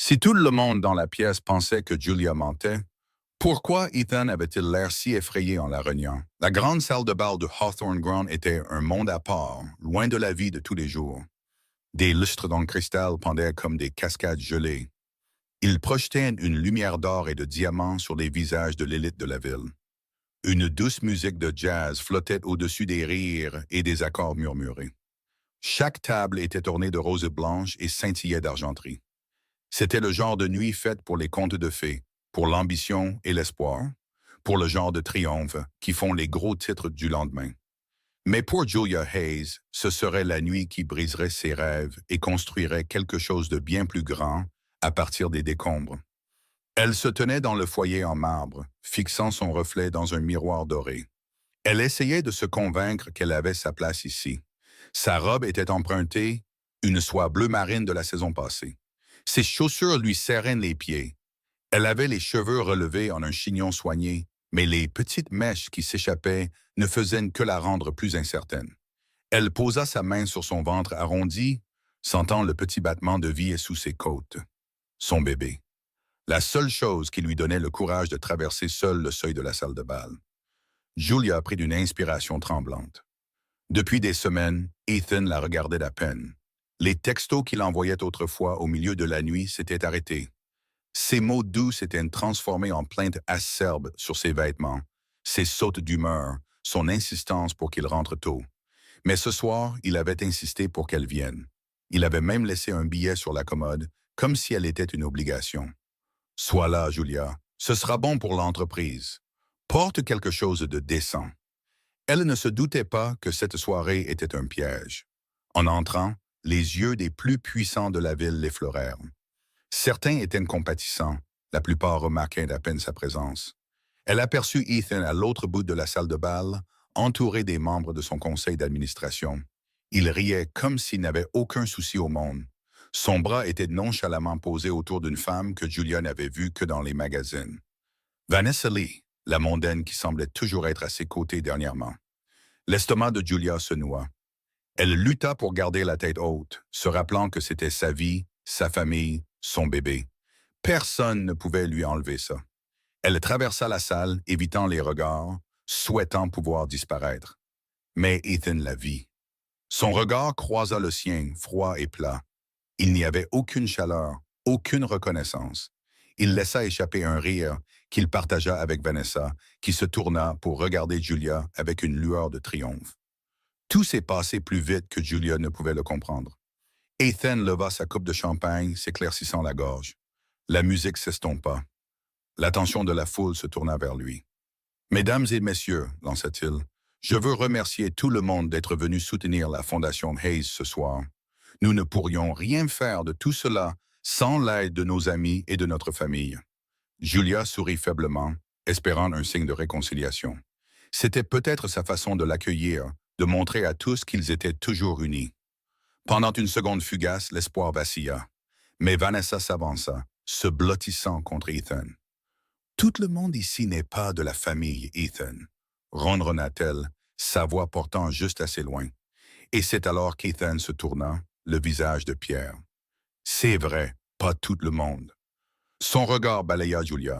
Si tout le monde dans la pièce pensait que Julia mentait, pourquoi Ethan avait-il l'air si effrayé en la reniant? La grande salle de bal de Hawthorne Ground était un monde à part, loin de la vie de tous les jours. Des lustres dans le cristal pendaient comme des cascades gelées. Ils projetaient une lumière d'or et de diamants sur les visages de l'élite de la ville. Une douce musique de jazz flottait au-dessus des rires et des accords murmurés. Chaque table était ornée de roses blanches et scintillait d'argenterie. C'était le genre de nuit faite pour les contes de fées, pour l'ambition et l'espoir, pour le genre de triomphe qui font les gros titres du lendemain. Mais pour Julia Hayes, ce serait la nuit qui briserait ses rêves et construirait quelque chose de bien plus grand à partir des décombres. Elle se tenait dans le foyer en marbre, fixant son reflet dans un miroir doré. Elle essayait de se convaincre qu'elle avait sa place ici. Sa robe était empruntée, une soie bleu marine de la saison passée. Ses chaussures lui serraient les pieds. Elle avait les cheveux relevés en un chignon soigné, mais les petites mèches qui s'échappaient ne faisaient que la rendre plus incertaine. Elle posa sa main sur son ventre arrondi, sentant le petit battement de vie sous ses côtes. Son bébé. La seule chose qui lui donnait le courage de traverser seule le seuil de la salle de bal. Julia prit une inspiration tremblante. Depuis des semaines, Ethan la regardait à peine. Les textos qu'il envoyait autrefois au milieu de la nuit s'étaient arrêtés. Ses mots doux s'étaient transformés en plaintes acerbes sur ses vêtements, ses sautes d'humeur, son insistance pour qu'il rentre tôt. Mais ce soir, il avait insisté pour qu'elle vienne. Il avait même laissé un billet sur la commode, comme si elle était une obligation. « Sois là, Julia. Ce sera bon pour l'entreprise. Porte quelque chose de décent. » Elle ne se doutait pas que cette soirée était un piège. En entrant, les yeux des plus puissants de la ville l'effleurèrent. Certains étaient compatissants, la plupart remarquaient à peine sa présence. Elle aperçut Ethan à l'autre bout de la salle de bal, entouré des membres de son conseil d'administration. Il riait comme s'il n'avait aucun souci au monde. Son bras était nonchalamment posé autour d'une femme que Julia n'avait vue que dans les magazines. Vanessa Lee, la mondaine qui semblait toujours être à ses côtés dernièrement. L'estomac de Julia se noua. Elle lutta pour garder la tête haute, se rappelant que c'était sa vie, sa famille, son bébé. Personne ne pouvait lui enlever ça. Elle traversa la salle, évitant les regards, souhaitant pouvoir disparaître. Mais Ethan la vit. Son regard croisa le sien, froid et plat. Il n'y avait aucune chaleur, aucune reconnaissance. Il laissa échapper un rire qu'il partagea avec Vanessa, qui se tourna pour regarder Julia avec une lueur de triomphe. Tout s'est passé plus vite que Julia ne pouvait le comprendre. Ethan leva sa coupe de champagne, s'éclaircissant la gorge. La musique s'estompa. L'attention de la foule se tourna vers lui. « Mesdames et messieurs, lança-t-il, je veux remercier tout le monde d'être venu soutenir la Fondation Hayes ce soir. Nous ne pourrions rien faire de tout cela sans l'aide de nos amis et de notre famille. » Julia sourit faiblement, espérant un signe de réconciliation. C'était peut-être sa façon de l'accueillir, de montrer à tous qu'ils étaient toujours unis. Pendant une seconde fugace, l'espoir vacilla. Mais Vanessa s'avança, se blottissant contre Ethan. « Tout le monde ici n'est pas de la famille, Ethan, » ronronna-t-elle, sa voix portant juste assez loin. Et c'est alors qu'Ethan se tourna, le visage de pierre. « C'est vrai, pas tout le monde. » Son regard balaya Julia.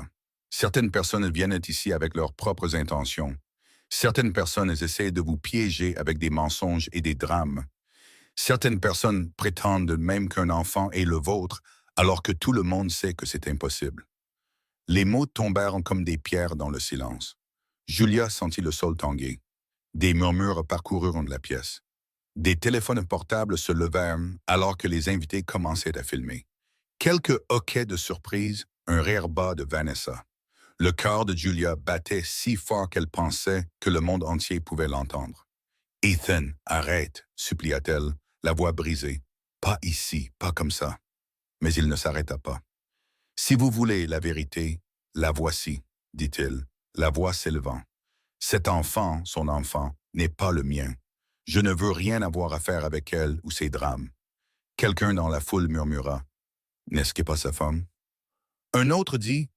Certaines personnes viennent ici avec leurs propres intentions. Certaines personnes essaient de vous piéger avec des mensonges et des drames. Certaines personnes prétendent même qu'un enfant est le vôtre, alors que tout le monde sait que c'est impossible. Les mots tombèrent comme des pierres dans le silence. Julia sentit le sol tanguer. Des murmures parcoururent la pièce. Des téléphones portables se levèrent alors que les invités commençaient à filmer. Quelques hoquets de surprise, un rire bas de Vanessa. Le cœur de Julia battait si fort qu'elle pensait que le monde entier pouvait l'entendre. « Ethan, arrête, supplia-t-elle, la voix brisée. « Pas ici, pas comme ça. » Mais il ne s'arrêta pas. « Si vous voulez la vérité, la voici, dit-il, la voix s'élevant. Cet enfant, son enfant, n'est pas le mien. Je ne veux rien avoir à faire avec elle ou ses drames. » Quelqu'un dans la foule murmura. « N'est-ce pas sa femme? » Un autre dit.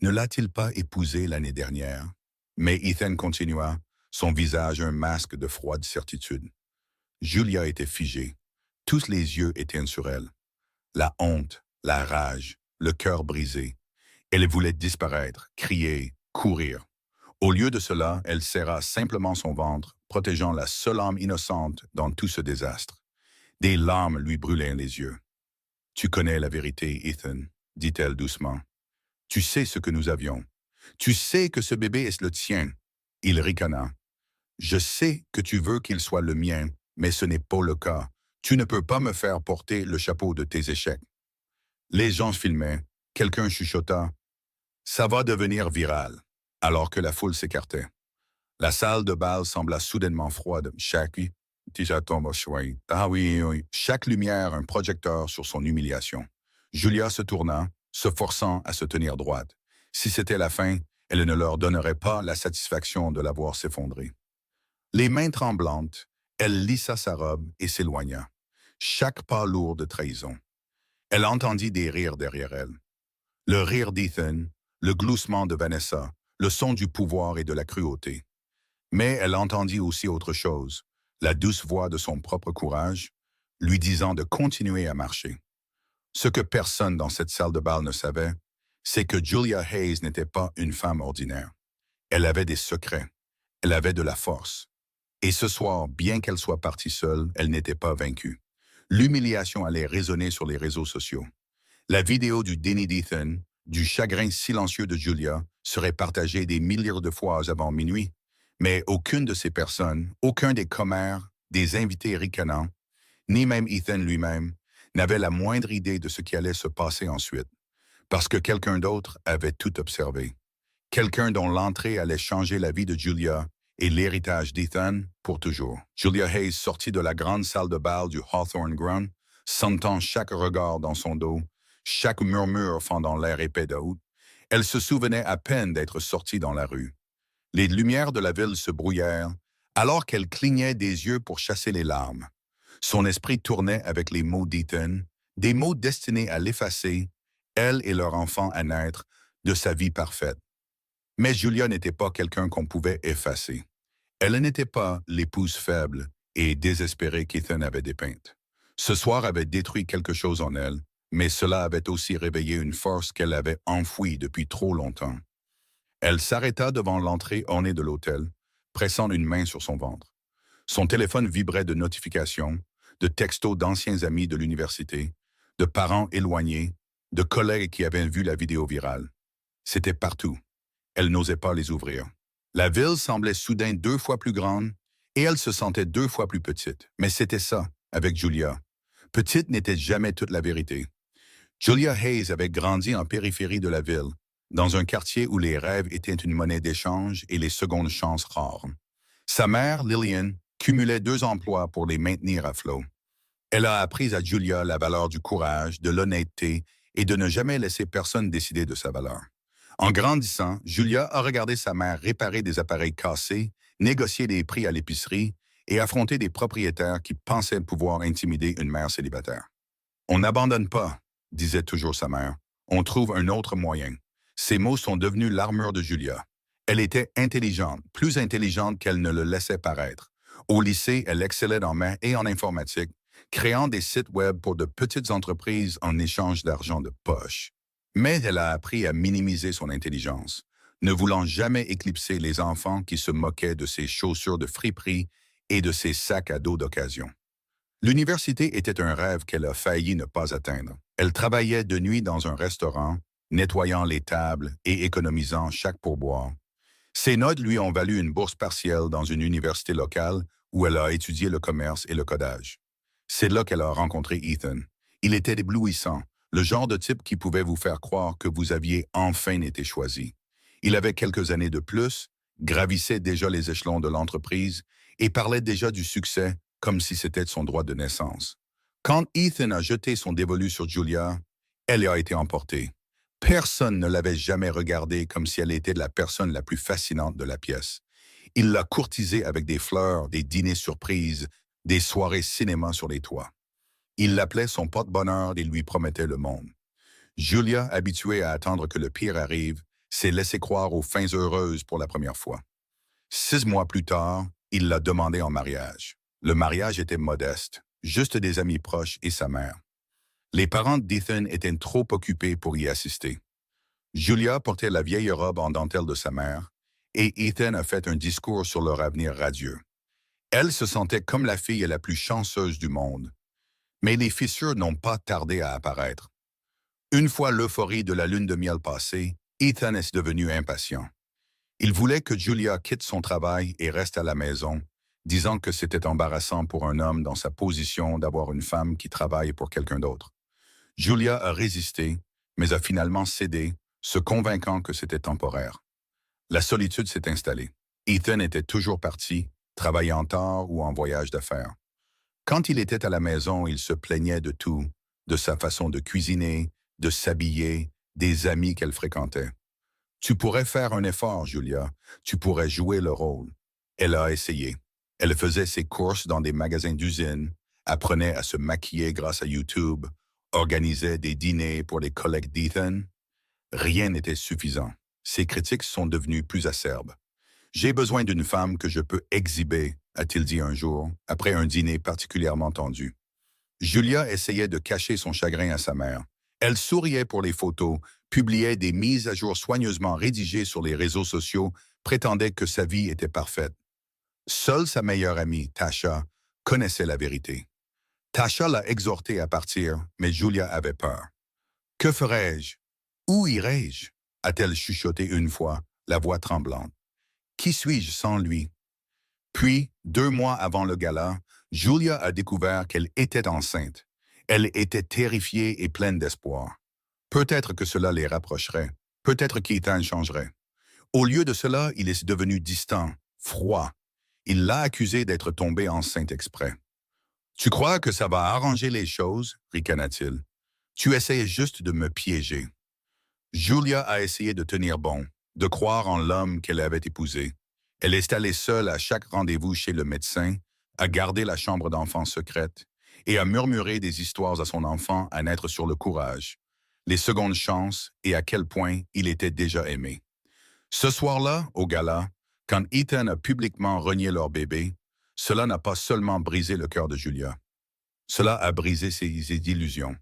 Ne l'a-t-il pas épousée l'année dernière? Mais Ethan continua, son visage un masque de froide certitude. Julia était figée. Tous les yeux étaient sur elle. La honte, la rage, le cœur brisé. Elle voulait disparaître, crier, courir. Au lieu de cela, elle serra simplement son ventre, protégeant la seule âme innocente dans tout ce désastre. Des larmes lui brûlaient les yeux. « Tu connais la vérité, Ethan, » dit-elle doucement. « Tu sais ce que nous avions. Tu sais que ce bébé est le tien. » Il ricana. « Je sais que tu veux qu'il soit le mien, mais ce n'est pas le cas. Tu ne peux pas me faire porter le chapeau de tes échecs. » Les gens filmaient. Quelqu'un chuchota. « Ça va devenir viral. » Alors que la foule s'écartait. La salle de bal sembla soudainement froide. Chaque lumière un projecteur sur son humiliation. Julia se tourna, se forçant à se tenir droite. Si c'était la fin, elle ne leur donnerait pas la satisfaction de la voir s'effondrer. Les mains tremblantes, elle lissa sa robe et s'éloigna. Chaque pas lourd de trahison. Elle entendit des rires derrière elle. Le rire d'Ethan, le gloussement de Vanessa, le son du pouvoir et de la cruauté. Mais elle entendit aussi autre chose, la douce voix de son propre courage, lui disant de continuer à marcher. Ce que personne dans cette salle de bal ne savait, c'est que Julia Hayes n'était pas une femme ordinaire. Elle avait des secrets, elle avait de la force. Et ce soir, bien qu'elle soit partie seule, elle n'était pas vaincue. L'humiliation allait résonner sur les réseaux sociaux. La vidéo du déni d'Ethan, du chagrin silencieux de Julia, serait partagée des milliers de fois avant minuit, mais aucune de ces personnes, aucun des commères, des invités ricanants, ni même Ethan lui-même, n'avait la moindre idée de ce qui allait se passer ensuite, parce que quelqu'un d'autre avait tout observé. Quelqu'un dont l'entrée allait changer la vie de Julia et l'héritage d'Ethan pour toujours. Julia Hayes sortit de la grande salle de bal du Hawthorne Ground, sentant chaque regard dans son dos, chaque murmure fendant l'air épais d'août. Elle se souvenait à peine d'être sortie dans la rue. Les lumières de la ville se brouillèrent, alors qu'elle clignait des yeux pour chasser les larmes. Son esprit tournait avec les mots d'Ethan, des mots destinés à l'effacer, elle et leur enfant à naître, de sa vie parfaite. Mais Julia n'était pas quelqu'un qu'on pouvait effacer. Elle n'était pas l'épouse faible et désespérée qu'Ethan avait dépeinte. Ce soir avait détruit quelque chose en elle, mais cela avait aussi réveillé une force qu'elle avait enfouie depuis trop longtemps. Elle s'arrêta devant l'entrée ornée de l'hôtel, pressant une main sur son ventre. Son téléphone vibrait de notifications, de textos d'anciens amis de l'université, de parents éloignés, de collègues qui avaient vu la vidéo virale. C'était partout. Elle n'osait pas les ouvrir. La ville semblait soudain 2 fois plus grande et elle se sentait 2 fois plus petite. Mais c'était ça, avec Julia. Petite n'était jamais toute la vérité. Julia Hayes avait grandi en périphérie de la ville, dans un quartier où les rêves étaient une monnaie d'échange et les secondes chances rares. Sa mère, Lillian, cumulait 2 emplois pour les maintenir à flot. Elle a appris à Julia la valeur du courage, de l'honnêteté et de ne jamais laisser personne décider de sa valeur. En grandissant, Julia a regardé sa mère réparer des appareils cassés, négocier des prix à l'épicerie et affronter des propriétaires qui pensaient pouvoir intimider une mère célibataire. « On n'abandonne pas », disait toujours sa mère. « On trouve un autre moyen. » Ces mots sont devenus l'armure de Julia. Elle était intelligente, plus intelligente qu'elle ne le laissait paraître. Au lycée, elle excellait en maths et en informatique, créant des sites web pour de petites entreprises en échange d'argent de poche. Mais elle a appris à minimiser son intelligence, ne voulant jamais éclipser les enfants qui se moquaient de ses chaussures de friperie et de ses sacs à dos d'occasion. L'université était un rêve qu'elle a failli ne pas atteindre. Elle travaillait de nuit dans un restaurant, nettoyant les tables et économisant chaque pourboire. Ses notes lui ont valu une bourse partielle dans une université locale où elle a étudié le commerce et le codage. C'est là qu'elle a rencontré Ethan. Il était éblouissant, le genre de type qui pouvait vous faire croire que vous aviez enfin été choisi. Il avait quelques années de plus, gravissait déjà les échelons de l'entreprise et parlait déjà du succès comme si c'était son droit de naissance. Quand Ethan a jeté son dévolu sur Julia, elle a été emportée. Personne ne l'avait jamais regardée comme si elle était la personne la plus fascinante de la pièce. Il l'a courtisée avec des fleurs, des dîners surprises, des soirées cinéma sur les toits. Il l'appelait son porte-bonheur et lui promettait le monde. Julia, habituée à attendre que le pire arrive, s'est laissée croire aux fins heureuses pour la première fois. 6 mois plus tard, il l'a demandé en mariage. Le mariage était modeste, juste des amis proches et sa mère. Les parents d'Ethan étaient trop occupés pour y assister. Julia portait la vieille robe en dentelle de sa mère, et Ethan a fait un discours sur leur avenir radieux. Elle se sentait comme la fille la plus chanceuse du monde. Mais les fissures n'ont pas tardé à apparaître. Une fois l'euphorie de la lune de miel passée, Ethan est devenu impatient. Il voulait que Julia quitte son travail et reste à la maison, disant que c'était embarrassant pour un homme dans sa position d'avoir une femme qui travaille pour quelqu'un d'autre. Julia a résisté, mais a finalement cédé, se convainquant que c'était temporaire. La solitude s'est installée. Ethan était toujours parti, travaillant tard ou en voyage d'affaires. Quand il était à la maison, il se plaignait de tout, de sa façon de cuisiner, de s'habiller, des amis qu'elle fréquentait. Tu pourrais faire un effort, Julia. Tu pourrais jouer le rôle. Elle a essayé. Elle faisait ses courses dans des magasins d'usine, apprenait à se maquiller grâce à YouTube, organisait des dîners pour les collègues d'Ethan. Rien n'était suffisant. Ses critiques sont devenues plus acerbes. J'ai besoin d'une femme que je peux exhiber, a-t-il dit un jour, après un dîner particulièrement tendu. Julia essayait de cacher son chagrin à sa mère. Elle souriait pour les photos, publiait des mises à jour soigneusement rédigées sur les réseaux sociaux, prétendait que sa vie était parfaite. Seule sa meilleure amie, Tasha, connaissait la vérité. Tasha l'a exhortée à partir, mais Julia avait peur. « Que ferais-je? Où irais-je? » a-t-elle chuchoté une fois, la voix tremblante. « Qui suis-je sans lui? » Puis, 2 mois avant le gala, Julia a découvert qu'elle était enceinte. Elle était terrifiée et pleine d'espoir. Peut-être que cela les rapprocherait. Peut-être qu'Ethan changerait. Au lieu de cela, il est devenu distant, froid. Il l'a accusée d'être tombée enceinte exprès. « Tu crois que ça va arranger les choses? » ricana-t-il. « Tu essayes juste de me piéger. » Julia a essayé de tenir bon, de croire en l'homme qu'elle avait épousé. Elle est allée seule à chaque rendez-vous chez le médecin, à garder la chambre d'enfant secrète et à murmurer des histoires à son enfant à naître sur le courage, les secondes chances et à quel point il était déjà aimé. Ce soir-là, au gala, quand Ethan a publiquement renié leur bébé, cela n'a pas seulement brisé le cœur de Julia. Cela a brisé ses illusions.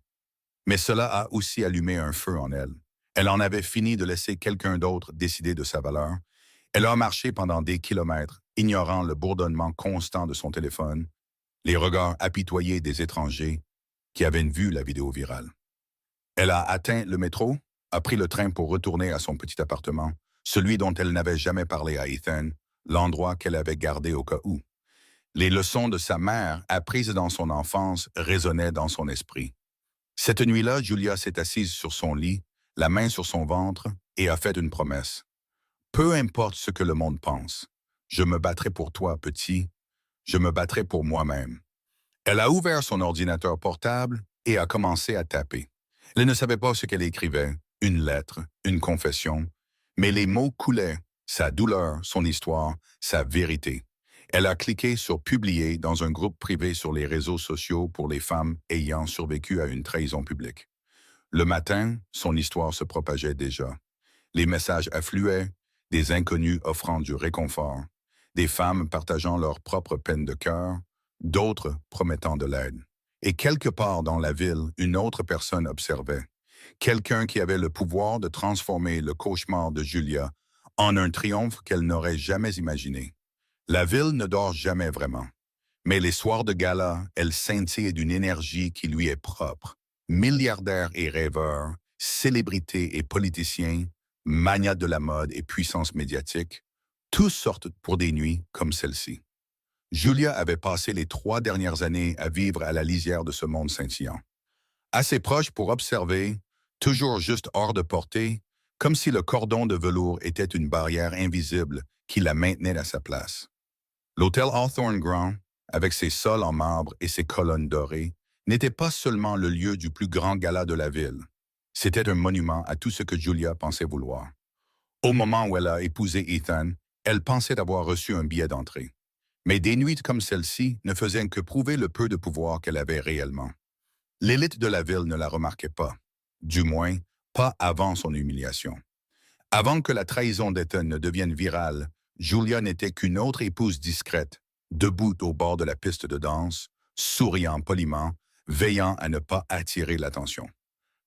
Mais cela a aussi allumé un feu en elle. Elle en avait fini de laisser quelqu'un d'autre décider de sa valeur. Elle a marché pendant des kilomètres, ignorant le bourdonnement constant de son téléphone, les regards apitoyés des étrangers qui avaient vu la vidéo virale. Elle a atteint le métro, a pris le train pour retourner à son petit appartement, celui dont elle n'avait jamais parlé à Ethan, l'endroit qu'elle avait gardé au cas où. Les leçons de sa mère, apprises dans son enfance, résonnaient dans son esprit. Cette nuit-là, Julia s'est assise sur son lit, la main sur son ventre, et a fait une promesse. « Peu importe ce que le monde pense, je me battrai pour toi, petit, je me battrai pour moi-même. » Elle a ouvert son ordinateur portable et a commencé à taper. Elle ne savait pas ce qu'elle écrivait, une lettre, une confession, mais les mots coulaient, sa douleur, son histoire, sa vérité. Elle a cliqué sur « Publier » dans un groupe privé sur les réseaux sociaux pour les femmes ayant survécu à une trahison publique. Le matin, son histoire se propageait déjà. Les messages affluaient, des inconnus offrant du réconfort, des femmes partageant leur propre peine de cœur, d'autres promettant de l'aide. Et quelque part dans la ville, une autre personne observait. Quelqu'un qui avait le pouvoir de transformer le cauchemar de Julia en un triomphe qu'elle n'aurait jamais imaginé. La ville ne dort jamais vraiment. Mais les soirs de gala, elle scintille d'une énergie qui lui est propre. Milliardaires et rêveurs, célébrités et politiciens, magnats de la mode et puissance médiatique, tous sortent pour des nuits comme celle-ci. Julia avait passé les 3 dernières années à vivre à la lisière de ce monde scintillant. Assez proche pour observer, toujours juste hors de portée, comme si le cordon de velours était une barrière invisible qui la maintenait à sa place. L'hôtel Hawthorne Ground, avec ses sols en marbre et ses colonnes dorées, n'était pas seulement le lieu du plus grand gala de la ville. C'était un monument à tout ce que Julia pensait vouloir. Au moment où elle a épousé Ethan, elle pensait avoir reçu un billet d'entrée. Mais des nuits comme celle-ci ne faisaient que prouver le peu de pouvoir qu'elle avait réellement. L'élite de la ville ne la remarquait pas. Du moins, pas avant son humiliation. Avant que la trahison d'Ethan ne devienne virale, Julia n'était qu'une autre épouse discrète, debout au bord de la piste de danse, souriant poliment, veillant à ne pas attirer l'attention.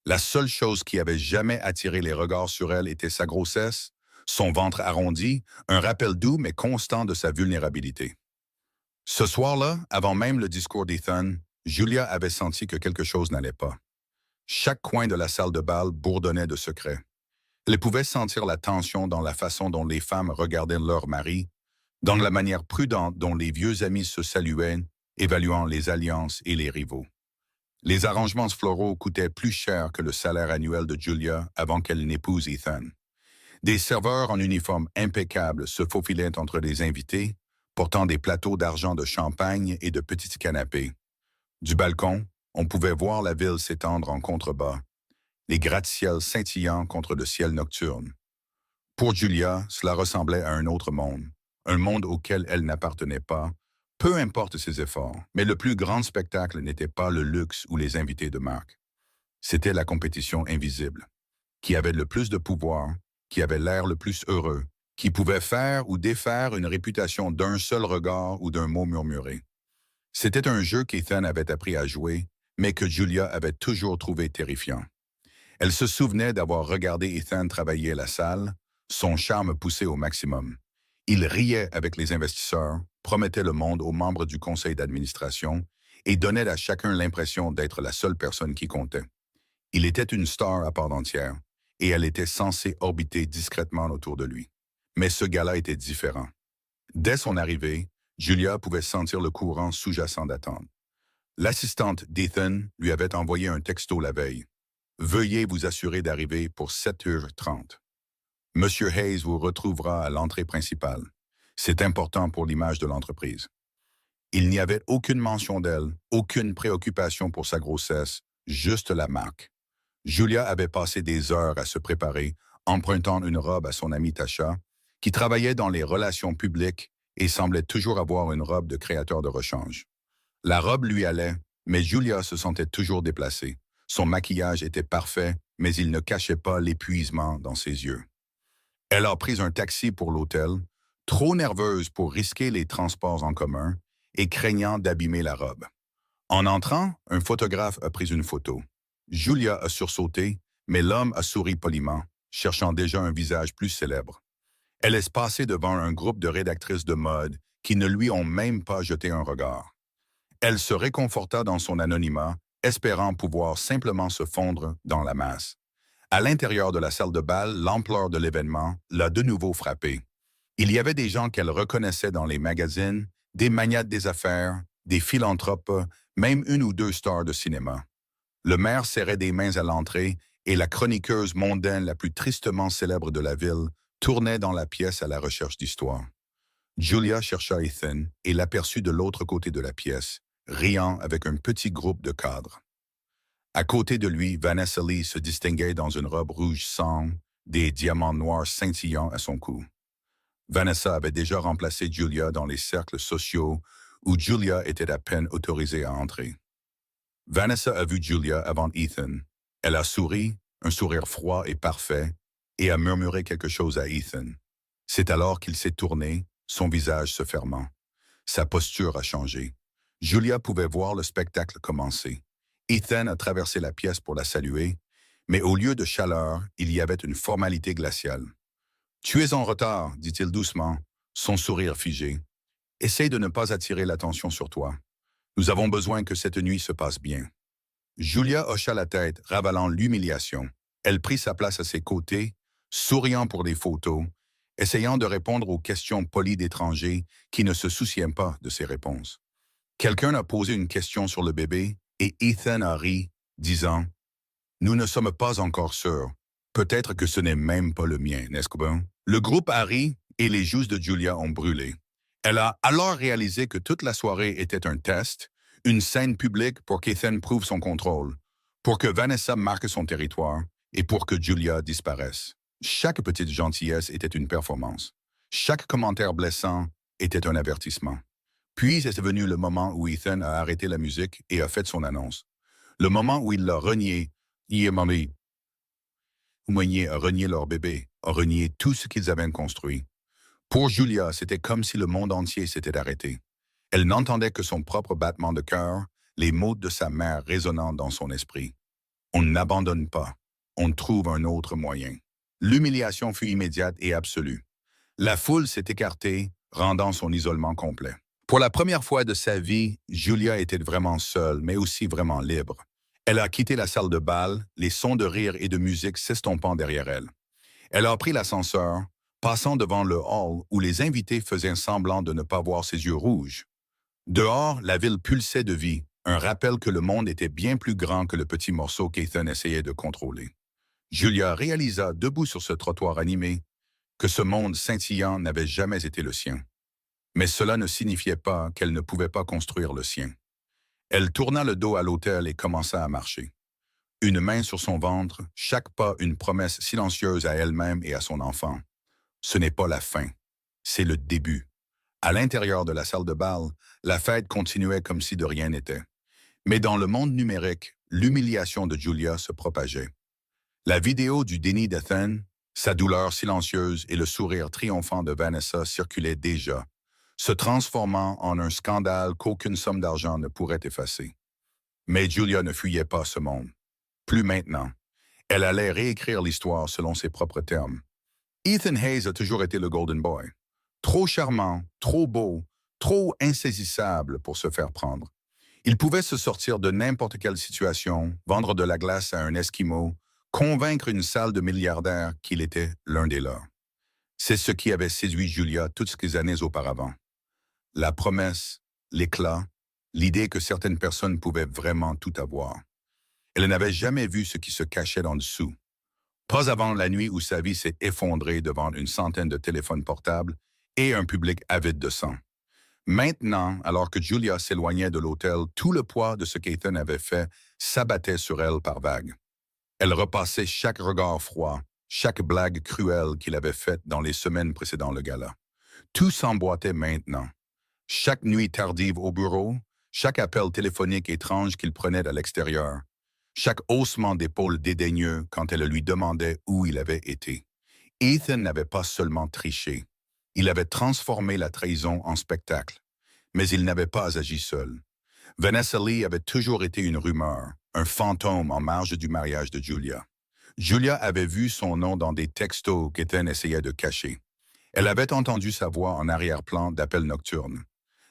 La seule chose qui avait jamais attiré les regards sur elle était sa grossesse, son ventre arrondi, un rappel doux mais constant de sa vulnérabilité. Ce soir-là, avant même le discours d'Ethan, Julia avait senti que quelque chose n'allait pas. Chaque coin de la salle de bal bourdonnait de secrets. Elle pouvait sentir la tension dans la façon dont les femmes regardaient leur mari, dans la manière prudente dont les vieux amis se saluaient, évaluant les alliances et les rivaux. Les arrangements floraux coûtaient plus cher que le salaire annuel de Julia avant qu'elle n'épouse Ethan. Des serveurs en uniforme impeccable se faufilaient entre les invités, portant des plateaux d'argent de champagne et de petits canapés. Du balcon, on pouvait voir la ville s'étendre en contrebas, les gratte-ciels scintillants contre le ciel nocturne. Pour Julia, cela ressemblait à un autre monde, un monde auquel elle n'appartenait pas, peu importe ses efforts, mais le plus grand spectacle n'était pas le luxe ou les invités de marque. C'était la compétition invisible, qui avait le plus de pouvoir, qui avait l'air le plus heureux, qui pouvait faire ou défaire une réputation d'un seul regard ou d'un mot murmuré. C'était un jeu qu'Ethan avait appris à jouer, mais que Julia avait toujours trouvé terrifiant. Elle se souvenait d'avoir regardé Ethan travailler à la salle, son charme poussé au maximum. Il riait avec les investisseurs, promettait le monde aux membres du conseil d'administration et donnait à chacun l'impression d'être la seule personne qui comptait. Il était une star à part entière, et elle était censée orbiter discrètement autour de lui. Mais ce gars-là était différent. Dès son arrivée, Julia pouvait sentir le courant sous-jacent d'attente. L'assistante d'Ethan lui avait envoyé un texto la veille. « Veuillez vous assurer d'arriver pour 7h30. Monsieur Hayes vous retrouvera à l'entrée principale. C'est important pour l'image de l'entreprise. » Il n'y avait aucune mention d'elle, aucune préoccupation pour sa grossesse, juste la marque. Julia avait passé des heures à se préparer, empruntant une robe à son amie Tasha, qui travaillait dans les relations publiques et semblait toujours avoir une robe de créateur de rechange. La robe lui allait, mais Julia se sentait toujours déplacée. Son maquillage était parfait, mais il ne cachait pas l'épuisement dans ses yeux. Elle a pris un taxi pour l'hôtel, trop nerveuse pour risquer les transports en commun et craignant d'abîmer la robe. En entrant, un photographe a pris une photo. Julia a sursauté, mais l'homme a souri poliment, cherchant déjà un visage plus célèbre. Elle est passée devant un groupe de rédactrices de mode qui ne lui ont même pas jeté un regard. Elle se réconforta dans son anonymat, espérant pouvoir simplement se fondre dans la masse. À l'intérieur de la salle de bal, l'ampleur de l'événement l'a de nouveau frappée. Il y avait des gens qu'elle reconnaissait dans les magazines, des magnates des affaires, des philanthropes, même une ou deux stars de cinéma. Le maire serrait des mains à l'entrée et la chroniqueuse mondaine la plus tristement célèbre de la ville tournait dans la pièce à la recherche d'histoire. Julia chercha Ethan et l'aperçut de l'autre côté de la pièce, riant avec un petit groupe de cadres. À côté de lui, Vanessa Lee se distinguait dans une robe rouge sang, des diamants noirs scintillants à son cou. Vanessa avait déjà remplacé Julia dans les cercles sociaux où Julia était à peine autorisée à entrer. Vanessa a vu Julia avant Ethan. Elle a souri, un sourire froid et parfait, et a murmuré quelque chose à Ethan. C'est alors qu'il s'est tourné, son visage se fermant. Sa posture a changé. Julia pouvait voir le spectacle commencer. Ethan a traversé la pièce pour la saluer, mais au lieu de chaleur, il y avait une formalité glaciale. « Tu es en retard, dit-il doucement, son sourire figé. « Essaye de ne pas attirer l'attention sur toi. Nous avons besoin que cette nuit se passe bien. » Julia hocha la tête, ravalant l'humiliation. Elle prit sa place à ses côtés, souriant pour les photos, essayant de répondre aux questions polies d'étrangers qui ne se souciaient pas de ses réponses. Quelqu'un a posé une question sur le bébé et Ethan a ri, disant « Nous ne sommes pas encore sûrs. Peut-être que ce n'est même pas le mien, n'est-ce pas? » Le groupe a ri et les joues de Julia ont brûlé. Elle a alors réalisé que toute la soirée était un test, une scène publique pour qu'Ethan prouve son contrôle, pour que Vanessa marque son territoire et pour que Julia disparaisse. Chaque petite gentillesse était une performance. Chaque commentaire blessant était un avertissement. Puis est venu le moment où Ethan a arrêté la musique et a fait son annonce. Le moment où il l'a renié. Moigné a renié leur bébé, a renié tout ce qu'ils avaient construit. Pour Julia, c'était comme si le monde entier s'était arrêté. Elle n'entendait que son propre battement de cœur, les mots de sa mère résonnant dans son esprit. On n'abandonne pas, on trouve un autre moyen. L'humiliation fut immédiate et absolue. La foule s'est écartée, rendant son isolement complet. Pour la première fois de sa vie, Julia était vraiment seule, mais aussi vraiment libre. Elle a quitté la salle de bal, les sons de rire et de musique s'estompant derrière elle. Elle a pris l'ascenseur, passant devant le hall où les invités faisaient semblant de ne pas voir ses yeux rouges. Dehors, la ville pulsait de vie, un rappel que le monde était bien plus grand que le petit morceau qu'Ethan essayait de contrôler. Julia réalisa, debout sur ce trottoir animé, que ce monde scintillant n'avait jamais été le sien. Mais cela ne signifiait pas qu'elle ne pouvait pas construire le sien. Elle tourna le dos à l'hôtel et commença à marcher. Une main sur son ventre, chaque pas une promesse silencieuse à elle-même et à son enfant. Ce n'est pas la fin, c'est le début. À l'intérieur de la salle de bal, la fête continuait comme si de rien n'était. Mais dans le monde numérique, l'humiliation de Julia se propageait. La vidéo du déni d'Ethan, sa douleur silencieuse et le sourire triomphant de Vanessa circulaient déjà, se transformant en un scandale qu'aucune somme d'argent ne pourrait effacer. Mais Julia ne fuyait pas ce monde. Plus maintenant. Elle allait réécrire l'histoire selon ses propres termes. Ethan Hayes a toujours été le Golden Boy. Trop charmant, trop beau, trop insaisissable pour se faire prendre. Il pouvait se sortir de n'importe quelle situation, vendre de la glace à un Esquimau, convaincre une salle de milliardaires qu'il était l'un des leurs. C'est ce qui avait séduit Julia toutes ces années auparavant. La promesse, l'éclat, l'idée que certaines personnes pouvaient vraiment tout avoir. Elle n'avait jamais vu ce qui se cachait en dessous. Pas avant la nuit où sa vie s'est effondrée devant une centaine de téléphones portables et un public avide de sang. Maintenant, alors que Julia s'éloignait de l'hôtel, tout le poids de ce qu'Ethan avait fait s'abattait sur elle par vagues. Elle repassait chaque regard froid, chaque blague cruelle qu'il avait faite dans les semaines précédant le gala. Tout s'emboîtait maintenant. Chaque nuit tardive au bureau, chaque appel téléphonique étrange qu'il prenait à l'extérieur, chaque haussement d'épaule dédaigneux quand elle lui demandait où il avait été. Ethan n'avait pas seulement triché, il avait transformé la trahison en spectacle, mais il n'avait pas agi seul. Vanessa Lee avait toujours été une rumeur, un fantôme en marge du mariage de Julia. Julia avait vu son nom dans des textos qu'Ethan essayait de cacher. Elle avait entendu sa voix en arrière-plan d'appels nocturnes.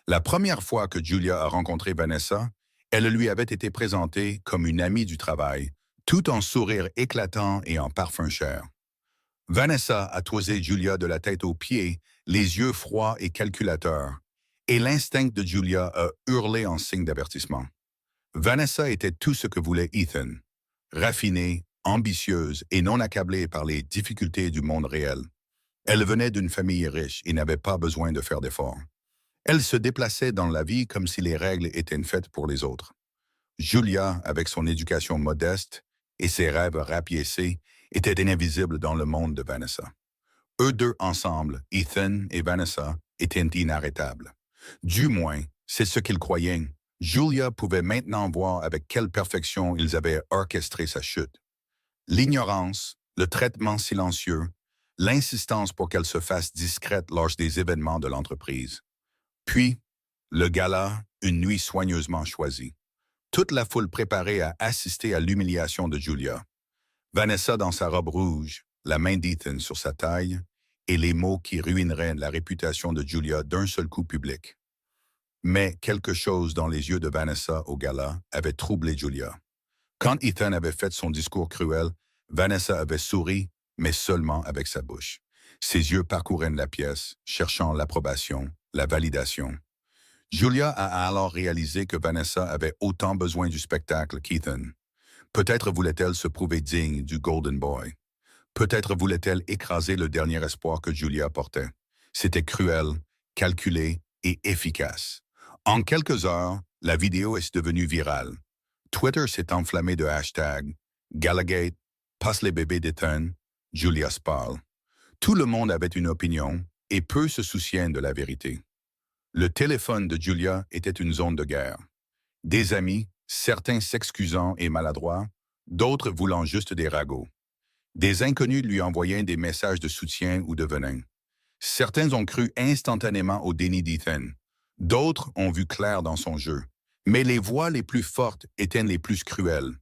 La première fois que Julia a rencontré Vanessa, elle lui avait été présentée comme une amie du travail, tout en sourire éclatant et en parfum cher. Vanessa a toisé Julia de la tête aux pieds, les yeux froids et calculateurs, et l'instinct de Julia a hurlé en signe d'avertissement. Vanessa était tout ce que voulait Ethan, raffinée, ambitieuse et non accablée par les difficultés du monde réel. Elle venait d'une famille riche et n'avait pas besoin de faire d'efforts. Elle se déplaçait dans la vie comme si les règles étaient faites pour les autres. Julia, avec son éducation modeste et ses rêves rapiécés, était invisible dans le monde de Vanessa. Eux deux ensemble, Ethan et Vanessa, étaient inarrêtables. Du moins, c'est ce qu'ils croyaient. Julia pouvait maintenant voir avec quelle perfection ils avaient orchestré sa chute. L'ignorance, le traitement silencieux, l'insistance pour qu'elle se fasse discrète lors des événements de l'entreprise. Puis, le gala, une nuit soigneusement choisie. Toute la foule préparée à assister à l'humiliation de Julia. Vanessa dans sa robe rouge, la main d'Ethan sur sa taille, et les mots qui ruineraient la réputation de Julia d'un seul coup public. Mais quelque chose dans les yeux de Vanessa au gala avait troublé Julia. Quand Ethan avait fait son discours cruel, Vanessa avait souri, mais seulement avec sa bouche. Ses yeux parcouraient la pièce, cherchant l'approbation, la validation. Julia a alors réalisé que Vanessa avait autant besoin du spectacle qu'Ethan. Peut-être voulait-elle se prouver digne du Golden Boy. Peut-être voulait-elle écraser le dernier espoir que Julia portait. C'était cruel, calculé et efficace. En quelques heures, la vidéo est devenue virale. Twitter s'est enflammé de hashtags Galagate, passe les bébés d'Ethan, Julia parle. Tout le monde avait une opinion et peu se souciaient de la vérité. Le téléphone de Julia était une zone de guerre. Des amis, certains s'excusant et maladroits, d'autres voulant juste des ragots. Des inconnus lui envoyaient des messages de soutien ou de venin. Certains ont cru instantanément au déni d'Ethan. D'autres ont vu clair dans son jeu. Mais les voix les plus fortes étaient les plus cruelles.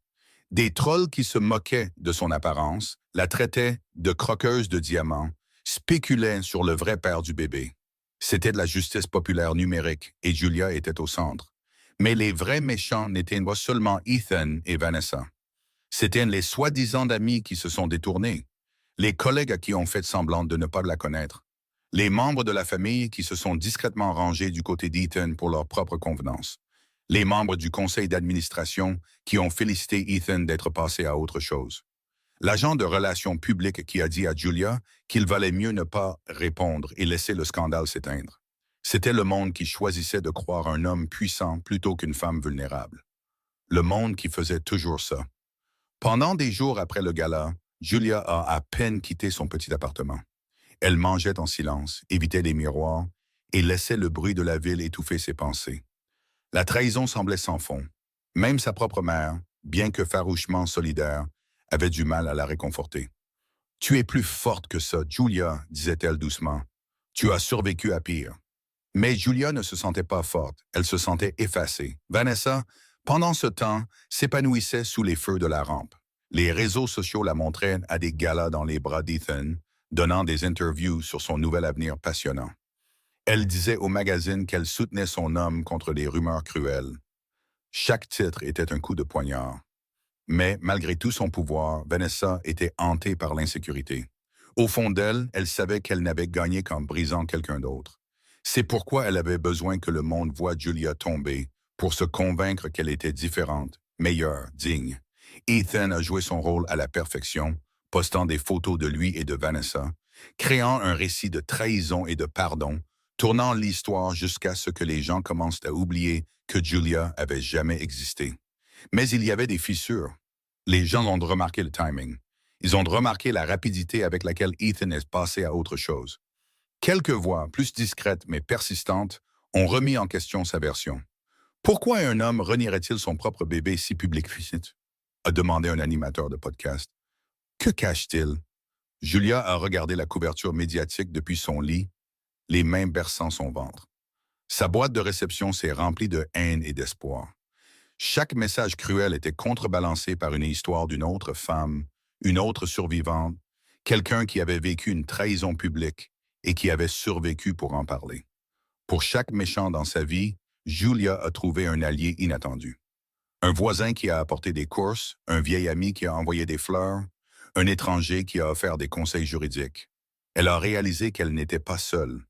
Des trolls qui se moquaient de son apparence, la traitaient de croqueuse de diamants, spéculaient sur le vrai père du bébé. C'était de la justice populaire numérique et Julia était au centre. Mais les vrais méchants n'étaient pas seulement Ethan et Vanessa. C'étaient les soi-disant amis qui se sont détournés, les collègues à qui on fait semblant de ne pas la connaître, les membres de la famille qui se sont discrètement rangés du côté d'Ethan pour leur propre convenance, les membres du conseil d'administration qui ont félicité Ethan d'être passé à autre chose. L'agent de relations publiques qui a dit à Julia qu'il valait mieux ne pas répondre et laisser le scandale s'éteindre. C'était le monde qui choisissait de croire un homme puissant plutôt qu'une femme vulnérable. Le monde qui faisait toujours ça. Pendant des jours après le gala, Julia a à peine quitté son petit appartement. Elle mangeait en silence, évitait les miroirs et laissait le bruit de la ville étouffer ses pensées. La trahison semblait sans fond. Même sa propre mère, bien que farouchement solidaire, avait du mal à la réconforter. « Tu es plus forte que ça, Julia, disait-elle doucement. Tu as survécu à pire. » Mais Julia ne se sentait pas forte, elle se sentait effacée. Vanessa, pendant ce temps, s'épanouissait sous les feux de la rampe. Les réseaux sociaux la montraient à des galas dans les bras d'Ethan, donnant des interviews sur son nouvel avenir passionnant. Elle disait au magazine qu'elle soutenait son homme contre les rumeurs cruelles. Chaque titre était un coup de poignard. Mais malgré tout son pouvoir, Vanessa était hantée par l'insécurité. Au fond d'elle, elle savait qu'elle n'avait gagné qu'en brisant quelqu'un d'autre. C'est pourquoi elle avait besoin que le monde voie Julia tomber pour se convaincre qu'elle était différente, meilleure, digne. Ethan a joué son rôle à la perfection, postant des photos de lui et de Vanessa, créant un récit de trahison et de pardon, tournant l'histoire jusqu'à ce que les gens commencent à oublier que Julia avait jamais existé. Mais il y avait des fissures. Les gens ont remarqué le timing. Ils ont remarqué la rapidité avec laquelle Ethan est passé à autre chose. Quelques voix, plus discrètes mais persistantes, ont remis en question sa version. Pourquoi un homme renierait-il son propre bébé si public-fit? A demandé un animateur de podcast. Que cache-t-il? Julia a regardé la couverture médiatique depuis son lit, les mains berçant son ventre. Sa boîte de réception s'est remplie de haine et d'espoir. Chaque message cruel était contrebalancé par une histoire d'une autre femme, une autre survivante, quelqu'un qui avait vécu une trahison publique et qui avait survécu pour en parler. Pour chaque méchant dans sa vie, Julia a trouvé un allié inattendu. Un voisin qui a apporté des courses, un vieil ami qui a envoyé des fleurs, un étranger qui a offert des conseils juridiques. Elle a réalisé qu'elle n'était pas seule.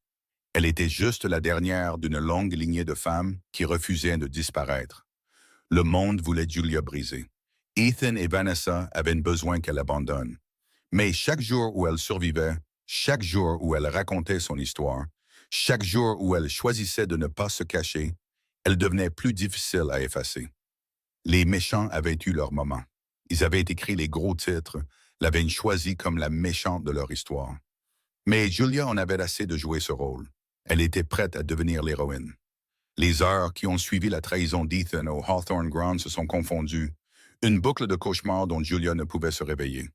Elle était juste la dernière d'une longue lignée de femmes qui refusaient de disparaître. Le monde voulait Julia briser. Ethan et Vanessa avaient besoin qu'elle abandonne. Mais chaque jour où elle survivait, chaque jour où elle racontait son histoire, chaque jour où elle choisissait de ne pas se cacher, elle devenait plus difficile à effacer. Les méchants avaient eu leur moment. Ils avaient écrit les gros titres, l'avaient choisie comme la méchante de leur histoire. Mais Julia en avait assez de jouer ce rôle. Elle était prête à devenir l'héroïne. Les heures qui ont suivi la trahison d'Ethan au Hawthorne Ground se sont confondues, une boucle de cauchemar dont Julia ne pouvait se réveiller.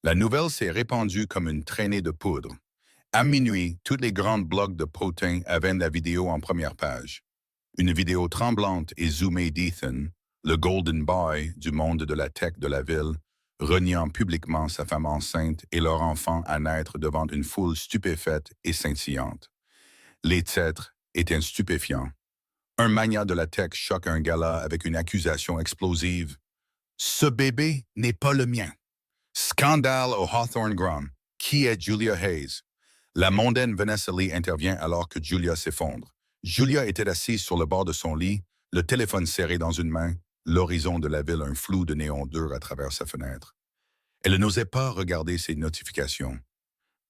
La nouvelle s'est répandue comme une traînée de poudre. À minuit, tous les grands blogs de potins avaient la vidéo en première page. Une vidéo tremblante et zoomée d'Ethan, le golden boy du monde de la tech de la ville, reniant publiquement sa femme enceinte et leur enfant à naître devant une foule stupéfaite et scintillante. Les titres étaient stupéfiants. Un magnat de la tech choque un gala avec une accusation explosive. « Ce bébé n'est pas le mien. » Scandale au Hawthorne Ground. Qui est Julia Hayes? La mondaine Vanessa Lee intervient alors que Julia s'effondre. Julia était assise sur le bord de son lit, le téléphone serré dans une main, l'horizon de la ville un flou de néon dur à travers sa fenêtre. Elle n'osait pas regarder ses notifications.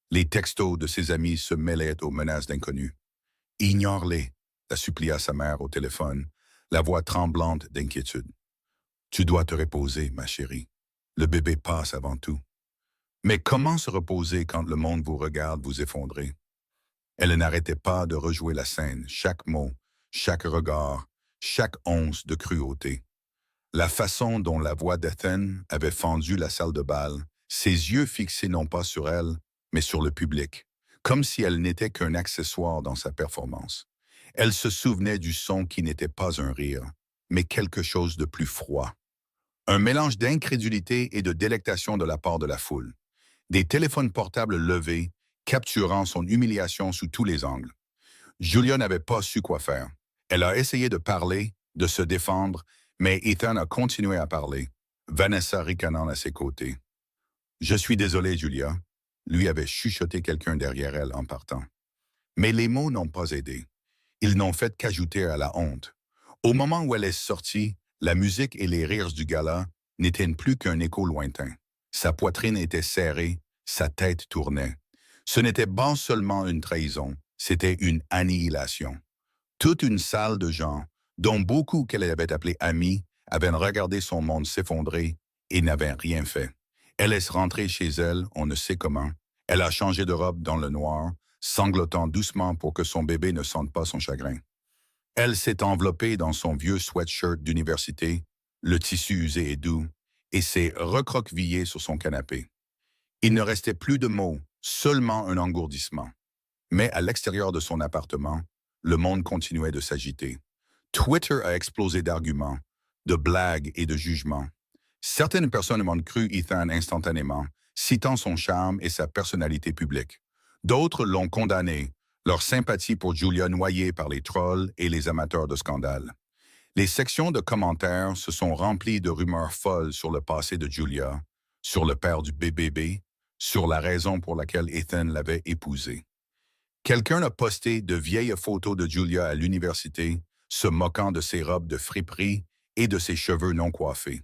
Les textos de ses amis se mêlaient aux menaces d'inconnus. « Ignore-les », la supplia sa mère au téléphone, la voix tremblante d'inquiétude. « Tu dois te reposer, ma chérie. Le bébé passe avant tout. » Mais comment se reposer quand le monde vous regarde vous effondrer? Elle n'arrêtait pas de rejouer la scène, chaque mot, chaque regard, chaque once de cruauté. La façon dont la voix d'Ethan avait fendu la salle de bal, ses yeux fixés non pas sur elle, mais sur le public, comme si elle n'était qu'un accessoire dans sa performance. Elle se souvenait du son qui n'était pas un rire, mais quelque chose de plus froid. Un mélange d'incrédulité et de délectation de la part de la foule. Des téléphones portables levés, capturant son humiliation sous tous les angles. Julia n'avait pas su quoi faire. Elle a essayé de parler, de se défendre, mais Ethan a continué à parler, Vanessa ricanant à ses côtés. « Je suis désolé, Julia », lui avait chuchoté quelqu'un derrière elle en partant. Mais les mots n'ont pas aidé. Ils n'ont fait qu'ajouter à la honte. Au moment où elle est sortie, la musique et les rires du gala n'étaient plus qu'un écho lointain. Sa poitrine était serrée, sa tête tournait. Ce n'était pas seulement une trahison, c'était une annihilation. Toute une salle de gens, dont beaucoup qu'elle avait appelés amis, avaient regardé son monde s'effondrer et n'avaient rien fait. Elle est rentrée chez elle, on ne sait comment. Elle a changé de robe dans le noir, sanglotant doucement pour que son bébé ne sente pas son chagrin. Elle s'est enveloppée dans son vieux sweatshirt d'université, le tissu usé et doux, et s'est recroquevillée sur son canapé. Il ne restait plus de mots, seulement un engourdissement. Mais à l'extérieur de son appartement, le monde continuait de s'agiter. Twitter a explosé d'arguments, de blagues et de jugements. Certaines personnes ont cru Ethan instantanément, citant son charme et sa personnalité publique. D'autres l'ont condamné, leur sympathie pour Julia noyée par les trolls et les amateurs de scandales. Les sections de commentaires se sont remplies de rumeurs folles sur le passé de Julia, sur le père du bébé, sur la raison pour laquelle Ethan l'avait épousée. Quelqu'un a posté de vieilles photos de Julia à l'université, se moquant de ses robes de friperie et de ses cheveux non coiffés.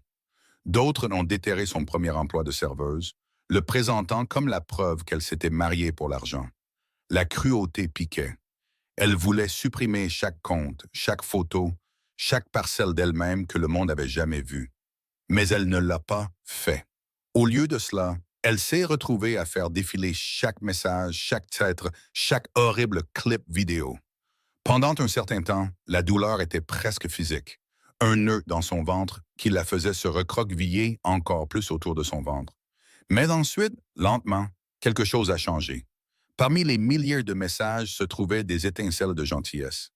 D'autres ont déterré son premier emploi de serveuse, le présentant comme la preuve qu'elle s'était mariée pour l'argent. La cruauté piquait. Elle voulait supprimer chaque compte, chaque photo, chaque parcelle d'elle-même que le monde avait jamais vue. Mais elle ne l'a pas fait. Au lieu de cela, elle s'est retrouvée à faire défiler chaque message, chaque titre, chaque horrible clip vidéo. Pendant un certain temps, la douleur était presque physique. Un nœud dans son ventre qui la faisait se recroqueviller encore plus autour de son ventre. Mais ensuite, lentement, quelque chose a changé. Parmi les milliers de messages se trouvaient des étincelles de gentillesse.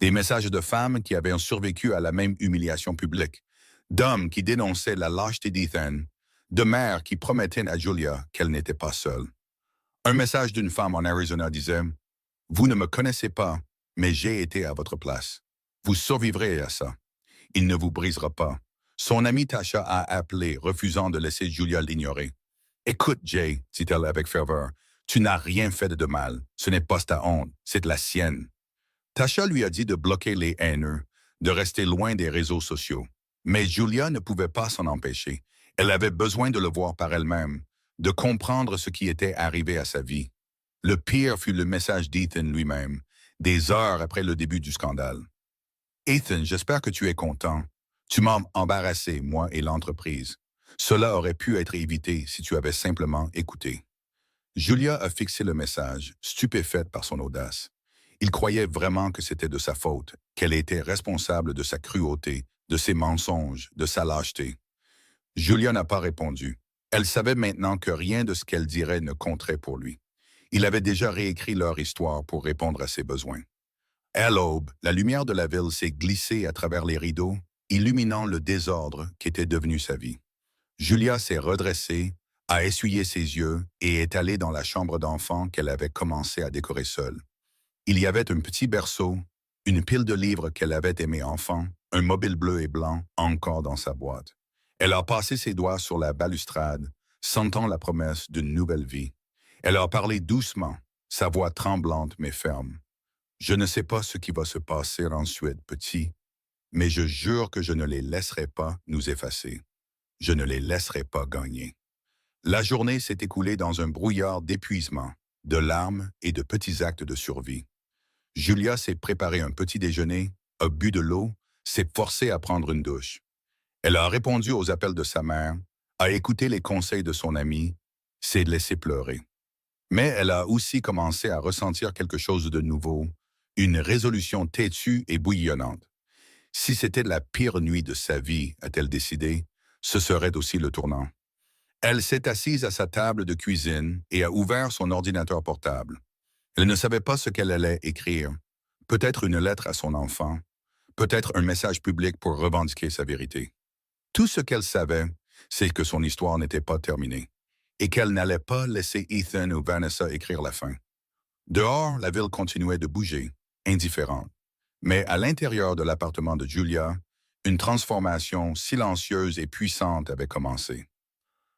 Des messages de femmes qui avaient survécu à la même humiliation publique, d'hommes qui dénonçaient la lâcheté d'Ethan, de mères qui promettaient à Julia qu'elle n'était pas seule. Un message d'une femme en Arizona disait « Vous ne me connaissez pas, mais j'ai été à votre place. Vous survivrez à ça. Il ne vous brisera pas. » Son amie Tasha a appelé, refusant de laisser Julia l'ignorer. « Écoute, Jay, dit-elle avec ferveur, tu n'as rien fait de mal. Ce n'est pas ta honte, c'est la sienne. » Tasha lui a dit de bloquer les haineux, de rester loin des réseaux sociaux. Mais Julia ne pouvait pas s'en empêcher. Elle avait besoin de le voir par elle-même, de comprendre ce qui était arrivé à sa vie. Le pire fut le message d'Ethan lui-même, des heures après le début du scandale. « Ethan, j'espère que tu es content. Tu m'as embarrassé, moi et l'entreprise. Cela aurait pu être évité si tu avais simplement écouté. » Julia a fixé le message, stupéfaite par son audace. Il croyait vraiment que c'était de sa faute, qu'elle était responsable de sa cruauté, de ses mensonges, de sa lâcheté. Julia n'a pas répondu. Elle savait maintenant que rien de ce qu'elle dirait ne compterait pour lui. Il avait déjà réécrit leur histoire pour répondre à ses besoins. À l'aube, la lumière de la ville s'est glissée à travers les rideaux, illuminant le désordre qu'était devenu sa vie. Julia s'est redressée, a essuyé ses yeux et est allée dans la chambre d'enfant qu'elle avait commencé à décorer seule. Il y avait un petit berceau, une pile de livres qu'elle avait aimés enfant, un mobile bleu et blanc encore dans sa boîte. Elle a passé ses doigts sur la balustrade, sentant la promesse d'une nouvelle vie. Elle a parlé doucement, sa voix tremblante mais ferme. « Je ne sais pas ce qui va se passer ensuite, petit, mais je jure que je ne les laisserai pas nous effacer. Je ne les laisserai pas gagner. » La journée s'est écoulée dans un brouillard d'épuisement, de larmes et de petits actes de survie. Julia s'est préparé un petit déjeuner, a bu de l'eau, s'est forcée à prendre une douche. Elle a répondu aux appels de sa mère, a écouté les conseils de son ami, s'est laissée pleurer. Mais elle a aussi commencé à ressentir quelque chose de nouveau, une résolution têtue et bouillonnante. Si c'était la pire nuit de sa vie, a-t-elle décidé, ce serait aussi le tournant. Elle s'est assise à sa table de cuisine et a ouvert son ordinateur portable. Elle ne savait pas ce qu'elle allait écrire. Peut-être une lettre à son enfant, peut-être un message public pour revendiquer sa vérité. Tout ce qu'elle savait, c'est que son histoire n'était pas terminée et qu'elle n'allait pas laisser Ethan ou Vanessa écrire la fin. Dehors, la ville continuait de bouger, indifférente. Mais à l'intérieur de l'appartement de Julia, une transformation silencieuse et puissante avait commencé.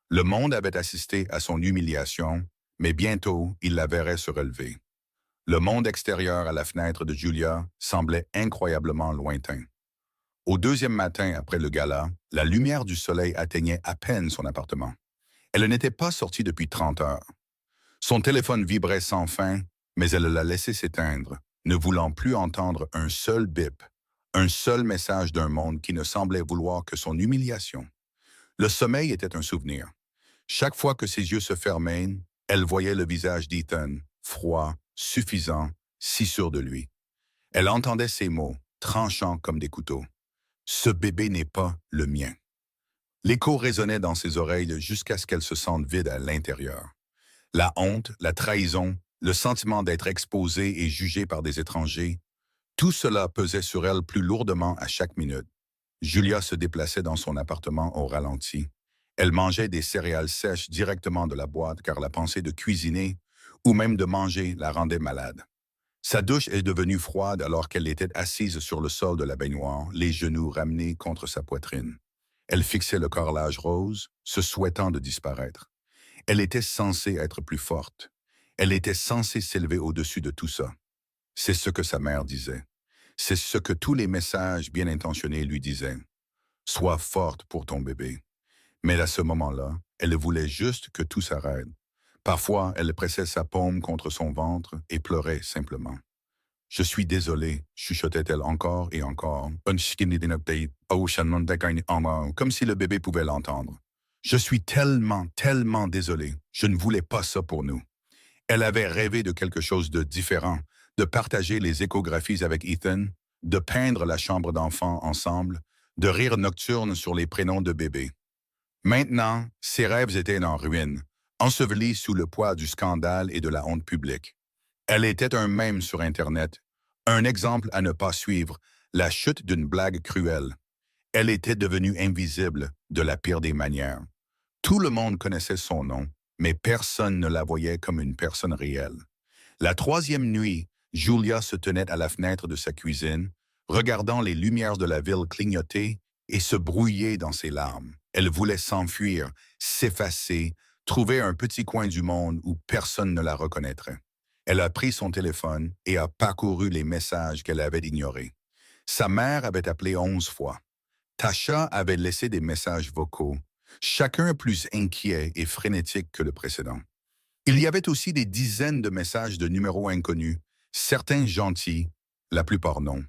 Le monde avait assisté à son humiliation, mais bientôt il la verrait se relever. Le monde extérieur à la fenêtre de Julia semblait incroyablement lointain. Au deuxième matin après le gala, la lumière du soleil atteignait à peine son appartement. Elle n'était pas sortie depuis 30 heures. Son téléphone vibrait sans fin, mais elle l'a laissé s'éteindre, ne voulant plus entendre un seul bip, un seul message d'un monde qui ne semblait vouloir que son humiliation. Le sommeil était un souvenir. Chaque fois que ses yeux se fermaient, elle voyait le visage d'Ethan, froid, suffisant, si sûr de lui. Elle entendait ses mots, tranchants comme des couteaux. « Ce bébé n'est pas le mien. » L'écho résonnait dans ses oreilles jusqu'à ce qu'elle se sente vide à l'intérieur. La honte, la trahison, le sentiment d'être exposée et jugée par des étrangers, tout cela pesait sur elle plus lourdement à chaque minute. Julia se déplaçait dans son appartement au ralenti. Elle mangeait des céréales sèches directement de la boîte car la pensée de cuisiner ou même de manger la rendait malade. Sa douche est devenue froide alors qu'elle était assise sur le sol de la baignoire, les genoux ramenés contre sa poitrine. Elle fixait le carrelage rose, se souhaitant de disparaître. Elle était censée être plus forte. Elle était censée s'élever au-dessus de tout ça. C'est ce que sa mère disait. C'est ce que tous les messages bien intentionnés lui disaient. Sois forte pour ton bébé. Mais à ce moment-là, elle voulait juste que tout s'arrête. Parfois, elle pressait sa paume contre son ventre et pleurait simplement. « Je suis désolée », chuchotait-elle encore et encore, comme si le bébé pouvait l'entendre. « Je suis tellement, tellement désolée. Je ne voulais pas ça pour nous. » Elle avait rêvé de quelque chose de différent, de partager les échographies avec Ethan, de peindre la chambre d'enfant ensemble, de rire nocturne sur les prénoms de bébé. Maintenant, ses rêves étaient en ruine, ensevelis sous le poids du scandale et de la honte publique. Elle était un mème sur Internet, un exemple à ne pas suivre, la chute d'une blague cruelle. Elle était devenue invisible, de la pire des manières. Tout le monde connaissait son nom, mais personne ne la voyait comme une personne réelle. La troisième nuit, Julia se tenait à la fenêtre de sa cuisine, regardant les lumières de la ville clignoter et se brouiller dans ses larmes. Elle voulait s'enfuir, s'effacer, trouver un petit coin du monde où personne ne la reconnaîtrait. Elle a pris son téléphone et a parcouru les messages qu'elle avait ignorés. Sa mère avait appelé 11 fois. Tasha avait laissé des messages vocaux, chacun plus inquiet et frénétique que le précédent. Il y avait aussi des dizaines de messages de numéros inconnus, certains gentils, la plupart non.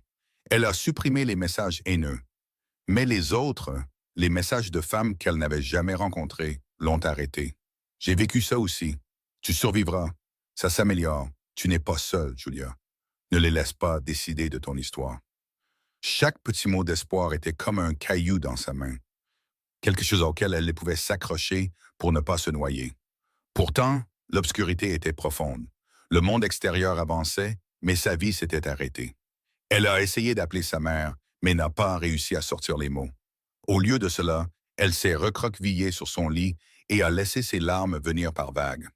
Elle a supprimé les messages haineux. Mais les autres, les messages de femmes qu'elle n'avait jamais rencontrées, l'ont arrêté. « J'ai vécu ça aussi. Tu survivras. Ça s'améliore. Tu n'es pas seule, Julia. Ne les laisse pas décider de ton histoire. » Chaque petit mot d'espoir était comme un caillou dans sa main, quelque chose auquel elle pouvait s'accrocher pour ne pas se noyer. Pourtant, l'obscurité était profonde. Le monde extérieur avançait, mais sa vie s'était arrêtée. Elle a essayé d'appeler sa mère, mais n'a pas réussi à sortir les mots. Au lieu de cela, elle s'est recroquevillée sur son lit et a laissé ses larmes venir par vagues.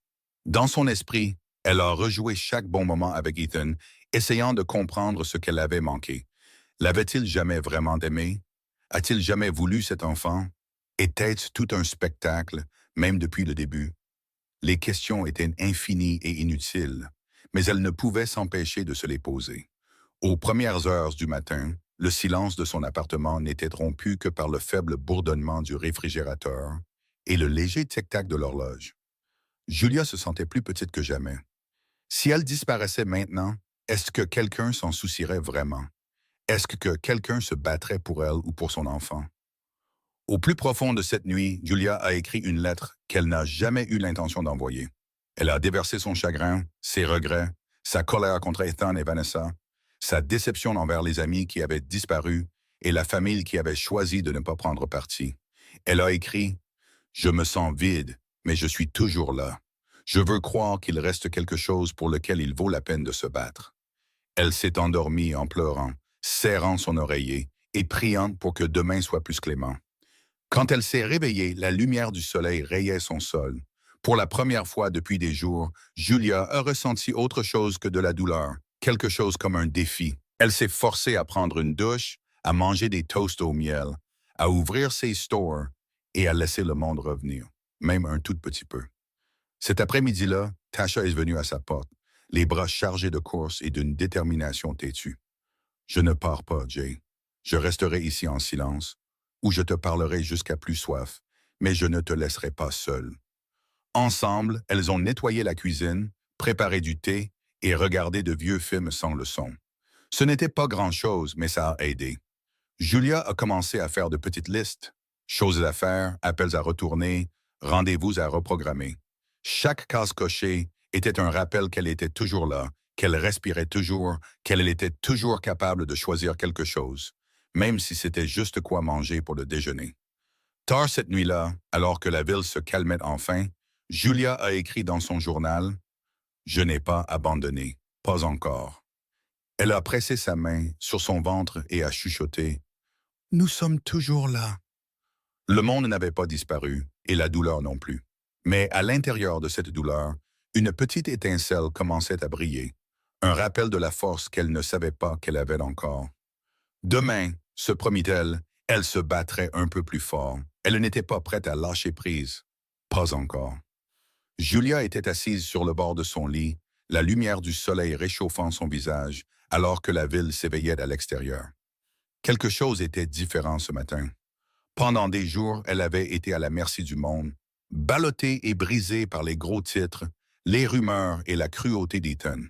Dans son esprit, elle a rejoué chaque bon moment avec Ethan, essayant de comprendre ce qu'elle avait manqué. L'avait-il jamais vraiment aimé? A-t-il jamais voulu cet enfant? Était-ce tout un spectacle, même depuis le début? Les questions étaient infinies et inutiles, mais elle ne pouvait s'empêcher de se les poser. Aux premières heures du matin, le silence de son appartement n'était rompu que par le faible bourdonnement du réfrigérateur et le léger tic-tac de l'horloge. Julia se sentait plus petite que jamais. Si elle disparaissait maintenant, est-ce que quelqu'un s'en soucierait vraiment? Est-ce que quelqu'un se battrait pour elle ou pour son enfant? Au plus profond de cette nuit, Julia a écrit une lettre qu'elle n'a jamais eu l'intention d'envoyer. Elle a déversé son chagrin, ses regrets, sa colère contre Ethan et Vanessa, sa déception envers les amis qui avaient disparu et la famille qui avait choisi de ne pas prendre parti. Elle a écrit « Je me sens vide, mais je suis toujours là. Je veux croire qu'il reste quelque chose pour lequel il vaut la peine de se battre. » Elle s'est endormie en pleurant, serrant son oreiller et priant pour que demain soit plus clément. Quand elle s'est réveillée, la lumière du soleil rayait son sol. Pour la première fois depuis des jours, Julia a ressenti autre chose que de la douleur, quelque chose comme un défi. Elle s'est forcée à prendre une douche, à manger des toasts au miel, à ouvrir ses stores et à laisser le monde revenir, même un tout petit peu. Cet après-midi-là, Tasha est venue à sa porte, les bras chargés de course et d'une détermination têtue. Je ne pars pas, Jay. Je resterai ici en silence, ou je te parlerai jusqu'à plus soif, mais je ne te laisserai pas seul. Ensemble, elles ont nettoyé la cuisine, préparé du thé et regardé de vieux films sans le son. Ce n'était pas grand-chose, mais ça a aidé. Julia a commencé à faire de petites listes. Choses à faire, appels à retourner, rendez-vous à reprogrammer. Chaque case cochée était un rappel qu'elle était toujours là, qu'elle respirait toujours, qu'elle était toujours capable de choisir quelque chose, même si c'était juste quoi manger pour le déjeuner. Tard cette nuit-là, alors que la ville se calmait enfin, Julia a écrit dans son journal « Je n'ai pas abandonné, pas encore ». Elle a pressé sa main sur son ventre et a chuchoté « Nous sommes toujours là ». Le monde n'avait pas disparu, et la douleur non plus. Mais à l'intérieur de cette douleur, une petite étincelle commençait à briller, un rappel de la force qu'elle ne savait pas qu'elle avait encore. Demain, se promit-elle, elle se battrait un peu plus fort. Elle n'était pas prête à lâcher prise. Pas encore. Julia était assise sur le bord de son lit, la lumière du soleil réchauffant son visage, alors que la ville s'éveillait à l'extérieur. Quelque chose était différent ce matin. Pendant des jours, elle avait été à la merci du monde, ballottée et brisée par les gros titres, les rumeurs et la cruauté d'Ethan.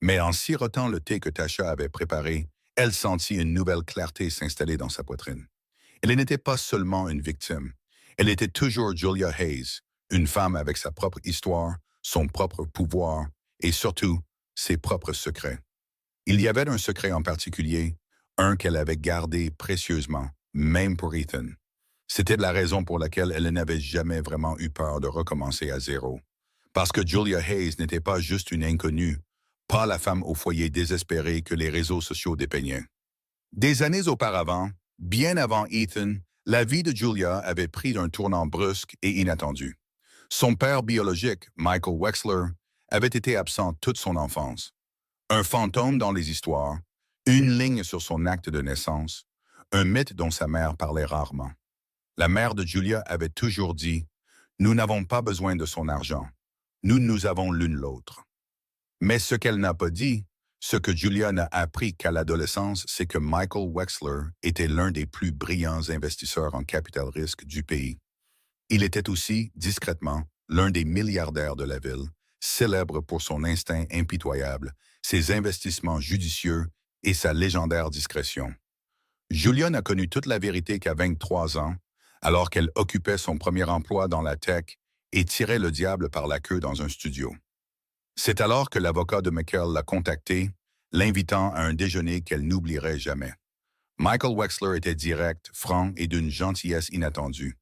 Mais en sirotant le thé que Tasha avait préparé, elle sentit une nouvelle clarté s'installer dans sa poitrine. Elle n'était pas seulement une victime. Elle était toujours Julia Hayes, une femme avec sa propre histoire, son propre pouvoir et surtout ses propres secrets. Il y avait un secret en particulier, un qu'elle avait gardé précieusement, même pour Ethan. C'était la raison pour laquelle elle n'avait jamais vraiment eu peur de recommencer à zéro. Parce que Julia Hayes n'était pas juste une inconnue, pas la femme au foyer désespérée que les réseaux sociaux dépeignaient. Des années auparavant, bien avant Ethan, la vie de Julia avait pris un tournant brusque et inattendu. Son père biologique, Michael Wexler, avait été absent toute son enfance. Un fantôme dans les histoires, une ligne sur son acte de naissance, un mythe dont sa mère parlait rarement. La mère de Julia avait toujours dit « Nous n'avons pas besoin de son argent. Nous avons l'une l'autre. » Mais ce qu'elle n'a pas dit, ce que Julia n'a appris qu'à l'adolescence, c'est que Michael Wexler était l'un des plus brillants investisseurs en capital risque du pays. Il était aussi, discrètement, l'un des milliardaires de la ville, célèbre pour son instinct impitoyable, ses investissements judicieux et sa légendaire discrétion. Julia n'a connu toute la vérité qu'à 23 ans, alors qu'elle occupait son premier emploi dans la tech et tirait le diable par la queue dans un studio. C'est alors que l'avocat de Michael l'a contacté, l'invitant à un déjeuner qu'elle n'oublierait jamais. Michael Wexler était direct, franc et d'une gentillesse inattendue.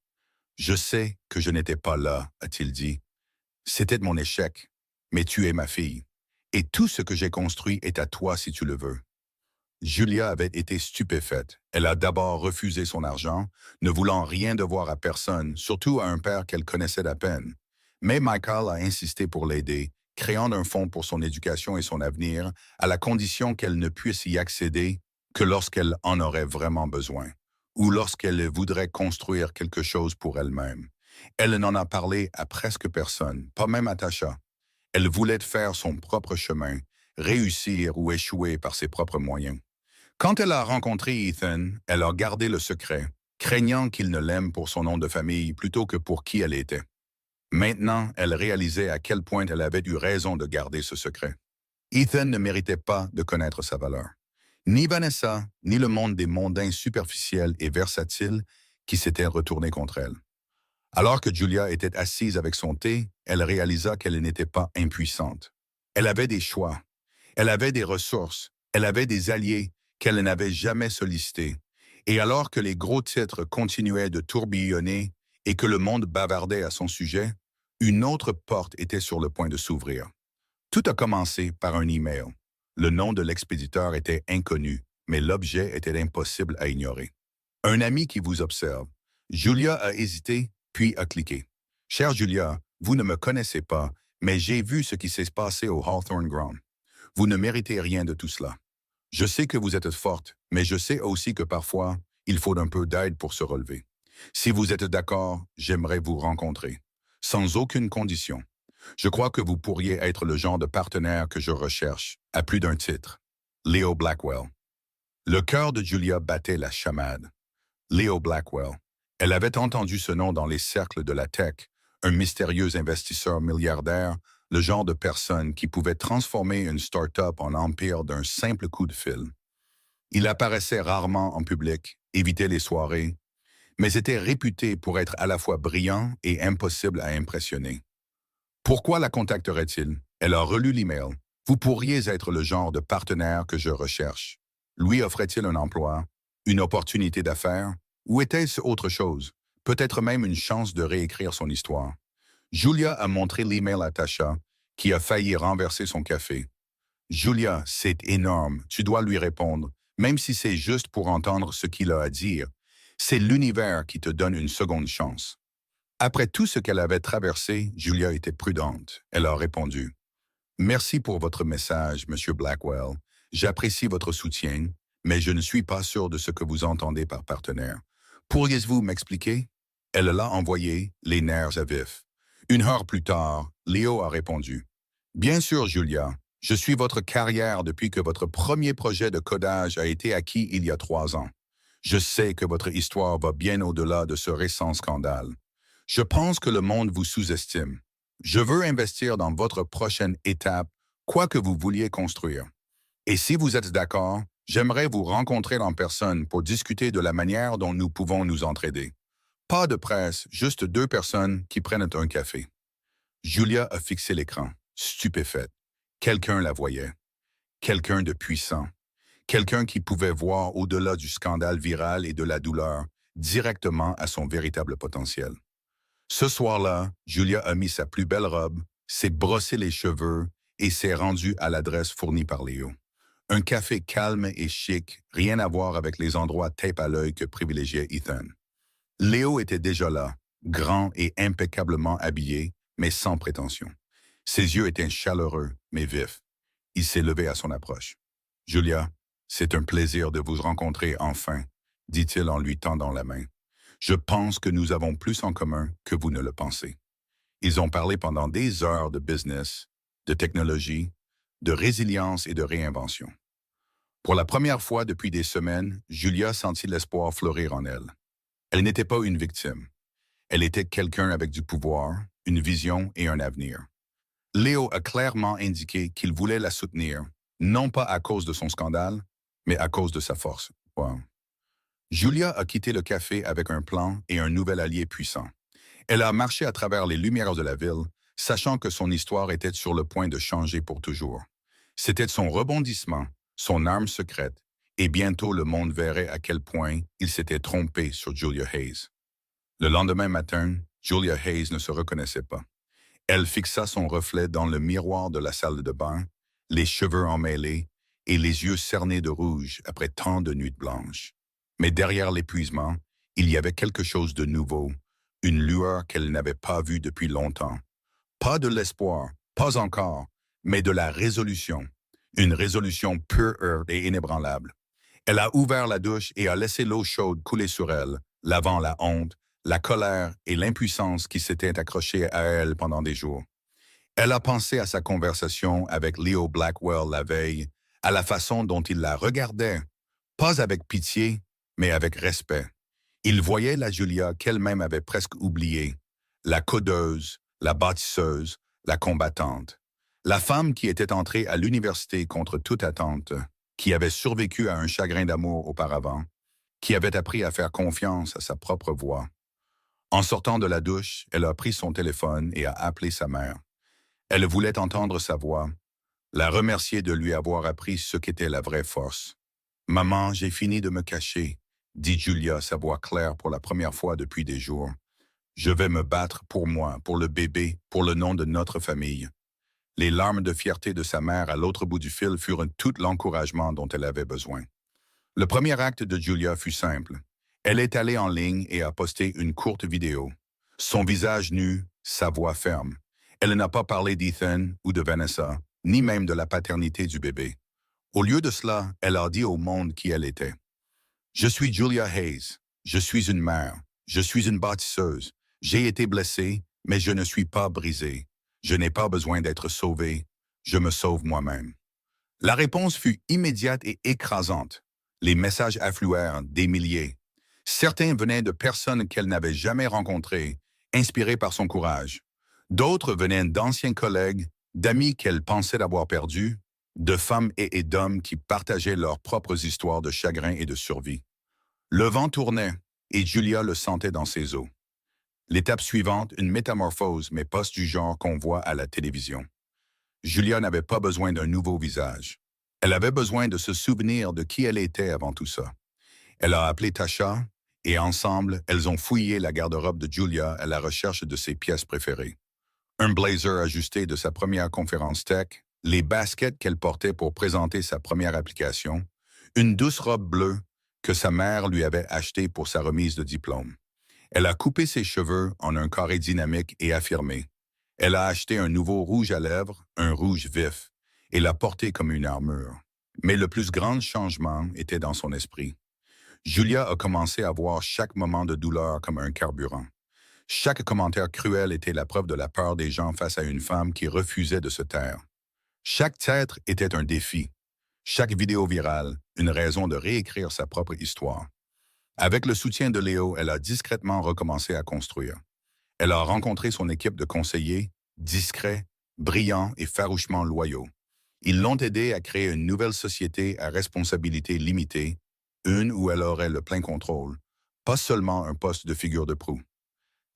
« Je sais que je n'étais pas là, a-t-il dit. C'était mon échec, mais tu es ma fille. Et tout ce que j'ai construit est à toi si tu le veux. » Julia avait été stupéfaite. Elle a d'abord refusé son argent, ne voulant rien devoir à personne, surtout à un père qu'elle connaissait à peine. Mais Michael a insisté pour l'aider, créant un fonds pour son éducation et son avenir, à la condition qu'elle ne puisse y accéder que lorsqu'elle en aurait vraiment besoin, ou lorsqu'elle voudrait construire quelque chose pour elle-même. Elle n'en a parlé à presque personne, pas même à Tasha. Elle voulait faire son propre chemin, réussir ou échouer par ses propres moyens. Quand elle a rencontré Ethan, elle a gardé le secret, craignant qu'il ne l'aime pour son nom de famille plutôt que pour qui elle était. Maintenant, elle réalisait à quel point elle avait eu raison de garder ce secret. Ethan ne méritait pas de connaître sa valeur. Ni Vanessa, ni le monde des mondains superficiels et versatiles qui s'étaient retournés contre elle. Alors que Julia était assise avec son thé, elle réalisa qu'elle n'était pas impuissante. Elle avait des choix, elle avait des ressources, elle avait des alliés qu'elle n'avait jamais sollicités. Et alors que les gros titres continuaient de tourbillonner et que le monde bavardait à son sujet, une autre porte était sur le point de s'ouvrir. Tout a commencé par un email. Le nom de l'expéditeur était inconnu, mais l'objet était impossible à ignorer. Un ami qui vous observe. Julia a hésité, puis a cliqué. Chère Julia, vous ne me connaissez pas, mais j'ai vu ce qui s'est passé au Hawthorne Ground. Vous ne méritez rien de tout cela. Je sais que vous êtes forte, mais je sais aussi que parfois, il faut un peu d'aide pour se relever. Si vous êtes d'accord, j'aimerais vous rencontrer. Sans aucune condition. Je crois que vous pourriez être le genre de partenaire que je recherche, à plus d'un titre. Leo Blackwell. Le cœur de Julia battait la chamade. Leo Blackwell. Elle avait entendu ce nom dans les cercles de la tech, un mystérieux investisseur milliardaire, le genre de personne qui pouvait transformer une start-up en empire d'un simple coup de fil. Il apparaissait rarement en public, évitait les soirées, mais était réputé pour être à la fois brillant et impossible à impressionner. Pourquoi la contacterait-il? Elle a relu l'email. Vous pourriez être le genre de partenaire que je recherche. Lui offrait-il un emploi, une opportunité d'affaires, ou était-ce autre chose? Peut-être même une chance de réécrire son histoire. Julia a montré l'email à Tasha, qui a failli renverser son café. Julia, c'est énorme, tu dois lui répondre, même si c'est juste pour entendre ce qu'il a à dire. C'est l'univers qui te donne une seconde chance. Après tout ce qu'elle avait traversé, Julia était prudente. Elle a répondu. Merci pour votre message, Monsieur Blackwell. J'apprécie votre soutien, mais je ne suis pas sûr de ce que vous entendez par partenaire. Pourriez-vous m'expliquer? Elle l'a envoyé, les nerfs à vif. Une heure plus tard, Léo a répondu. Bien sûr, Julia, je suis votre carrière depuis que votre premier projet de codage a été acquis il y a 3 ans. Je sais que votre histoire va bien au-delà de ce récent scandale. Je pense que le monde vous sous-estime. Je veux investir dans votre prochaine étape, quoi que vous vouliez construire. Et si vous êtes d'accord, j'aimerais vous rencontrer en personne pour discuter de la manière dont nous pouvons nous entraider. Pas de presse, juste 2 personnes qui prennent un café. Julia a fixé l'écran, stupéfaite. Quelqu'un la voyait. Quelqu'un de puissant. Quelqu'un qui pouvait voir au-delà du scandale viral et de la douleur, directement à son véritable potentiel. Ce soir-là, Julia a mis sa plus belle robe, s'est brossé les cheveux et s'est rendue à l'adresse fournie par Léo. Un café calme et chic, rien à voir avec les endroits tape à l'œil que privilégiait Ethan. Léo était déjà là, grand et impeccablement habillé, mais sans prétention. Ses yeux étaient chaleureux, mais vifs. Il s'est levé à son approche. « Julia, c'est un plaisir de vous rencontrer enfin, » dit-il en lui tendant la main. « Je pense que nous avons plus en commun que vous ne le pensez. » Ils ont parlé pendant des heures de business, de technologie, de résilience et de réinvention. Pour la première fois depuis des semaines, Julia sentit l'espoir fleurir en elle. Elle n'était pas une victime. Elle était quelqu'un avec du pouvoir, une vision et un avenir. Léo a clairement indiqué qu'il voulait la soutenir, non pas à cause de son scandale, mais à cause de sa force. Wow. Julia a quitté le café avec un plan et un nouvel allié puissant. Elle a marché à travers les lumières de la ville, sachant que son histoire était sur le point de changer pour toujours. C'était son rebondissement, son arme secrète, et bientôt le monde verrait à quel point il s'était trompé sur Julia Hayes. Le lendemain matin, Julia Hayes ne se reconnaissait pas. Elle fixa son reflet dans le miroir de la salle de bain, les cheveux emmêlés et les yeux cernés de rouge après tant de nuits blanches. Mais derrière l'épuisement, il y avait quelque chose de nouveau, une lueur qu'elle n'avait pas vue depuis longtemps. Pas de l'espoir, pas encore, mais de la résolution. Une résolution pure et inébranlable. Elle a ouvert la douche et a laissé l'eau chaude couler sur elle, lavant la honte, la colère et l'impuissance qui s'étaient accrochées à elle pendant des jours. Elle a pensé à sa conversation avec Leo Blackwell la veille, à la façon dont il la regardait, pas avec pitié, mais avec respect. Il voyait la Julia qu'elle-même avait presque oubliée, la codeuse, la bâtisseuse, la combattante, la femme qui était entrée à l'université contre toute attente, qui avait survécu à un chagrin d'amour auparavant, qui avait appris à faire confiance à sa propre voix. En sortant de la douche, elle a pris son téléphone et a appelé sa mère. Elle voulait entendre sa voix, la remercier de lui avoir appris ce qu'était la vraie force. « Maman, j'ai fini de me cacher », dit Julia, sa voix claire pour la première fois depuis des jours. « Je vais me battre pour moi, pour le bébé, pour le nom de notre famille. » Les larmes de fierté de sa mère à l'autre bout du fil furent tout l'encouragement dont elle avait besoin. Le premier acte de Julia fut simple. Elle est allée en ligne et a posté une courte vidéo. Son visage nu, sa voix ferme. Elle n'a pas parlé d'Ethan ou de Vanessa, ni même de la paternité du bébé. Au lieu de cela, elle a dit au monde qui elle était. Je suis Julia Hayes. Je suis une mère. Je suis une bâtisseuse. J'ai été blessée, mais je ne suis pas brisée. Je n'ai pas besoin d'être sauvée. Je me sauve moi-même. La réponse fut immédiate et écrasante. Les messages affluèrent, des milliers. Certains venaient de personnes qu'elle n'avait jamais rencontrées, inspirées par son courage. D'autres venaient d'anciens collègues, d'amis qu'elle pensait avoir perdus, de femmes et d'hommes qui partageaient leurs propres histoires de chagrin et de survie. Le vent tournait, et Julia le sentait dans ses os. L'étape suivante, une métamorphose, mais pas du genre qu'on voit à la télévision. Julia n'avait pas besoin d'un nouveau visage. Elle avait besoin de se souvenir de qui elle était avant tout ça. Elle a appelé Tasha, et ensemble, elles ont fouillé la garde-robe de Julia à la recherche de ses pièces préférées. Un blazer ajusté de sa première conférence tech, les baskets qu'elle portait pour présenter sa première application, une douce robe bleue que sa mère lui avait achetée pour sa remise de diplôme. Elle a coupé ses cheveux en un carré dynamique et affirmé. Elle a acheté un nouveau rouge à lèvres, un rouge vif, et l'a porté comme une armure. Mais le plus grand changement était dans son esprit. Julia a commencé à voir chaque moment de douleur comme un carburant. Chaque commentaire cruel était la preuve de la peur des gens face à une femme qui refusait de se taire. Chaque titre était un défi. Chaque vidéo virale, une raison de réécrire sa propre histoire. Avec le soutien de Léo, elle a discrètement recommencé à construire. Elle a rencontré son équipe de conseillers, discrets, brillants et farouchement loyaux. Ils l'ont aidé à créer une nouvelle société à responsabilité limitée, une où elle aurait le plein contrôle, pas seulement un poste de figure de proue.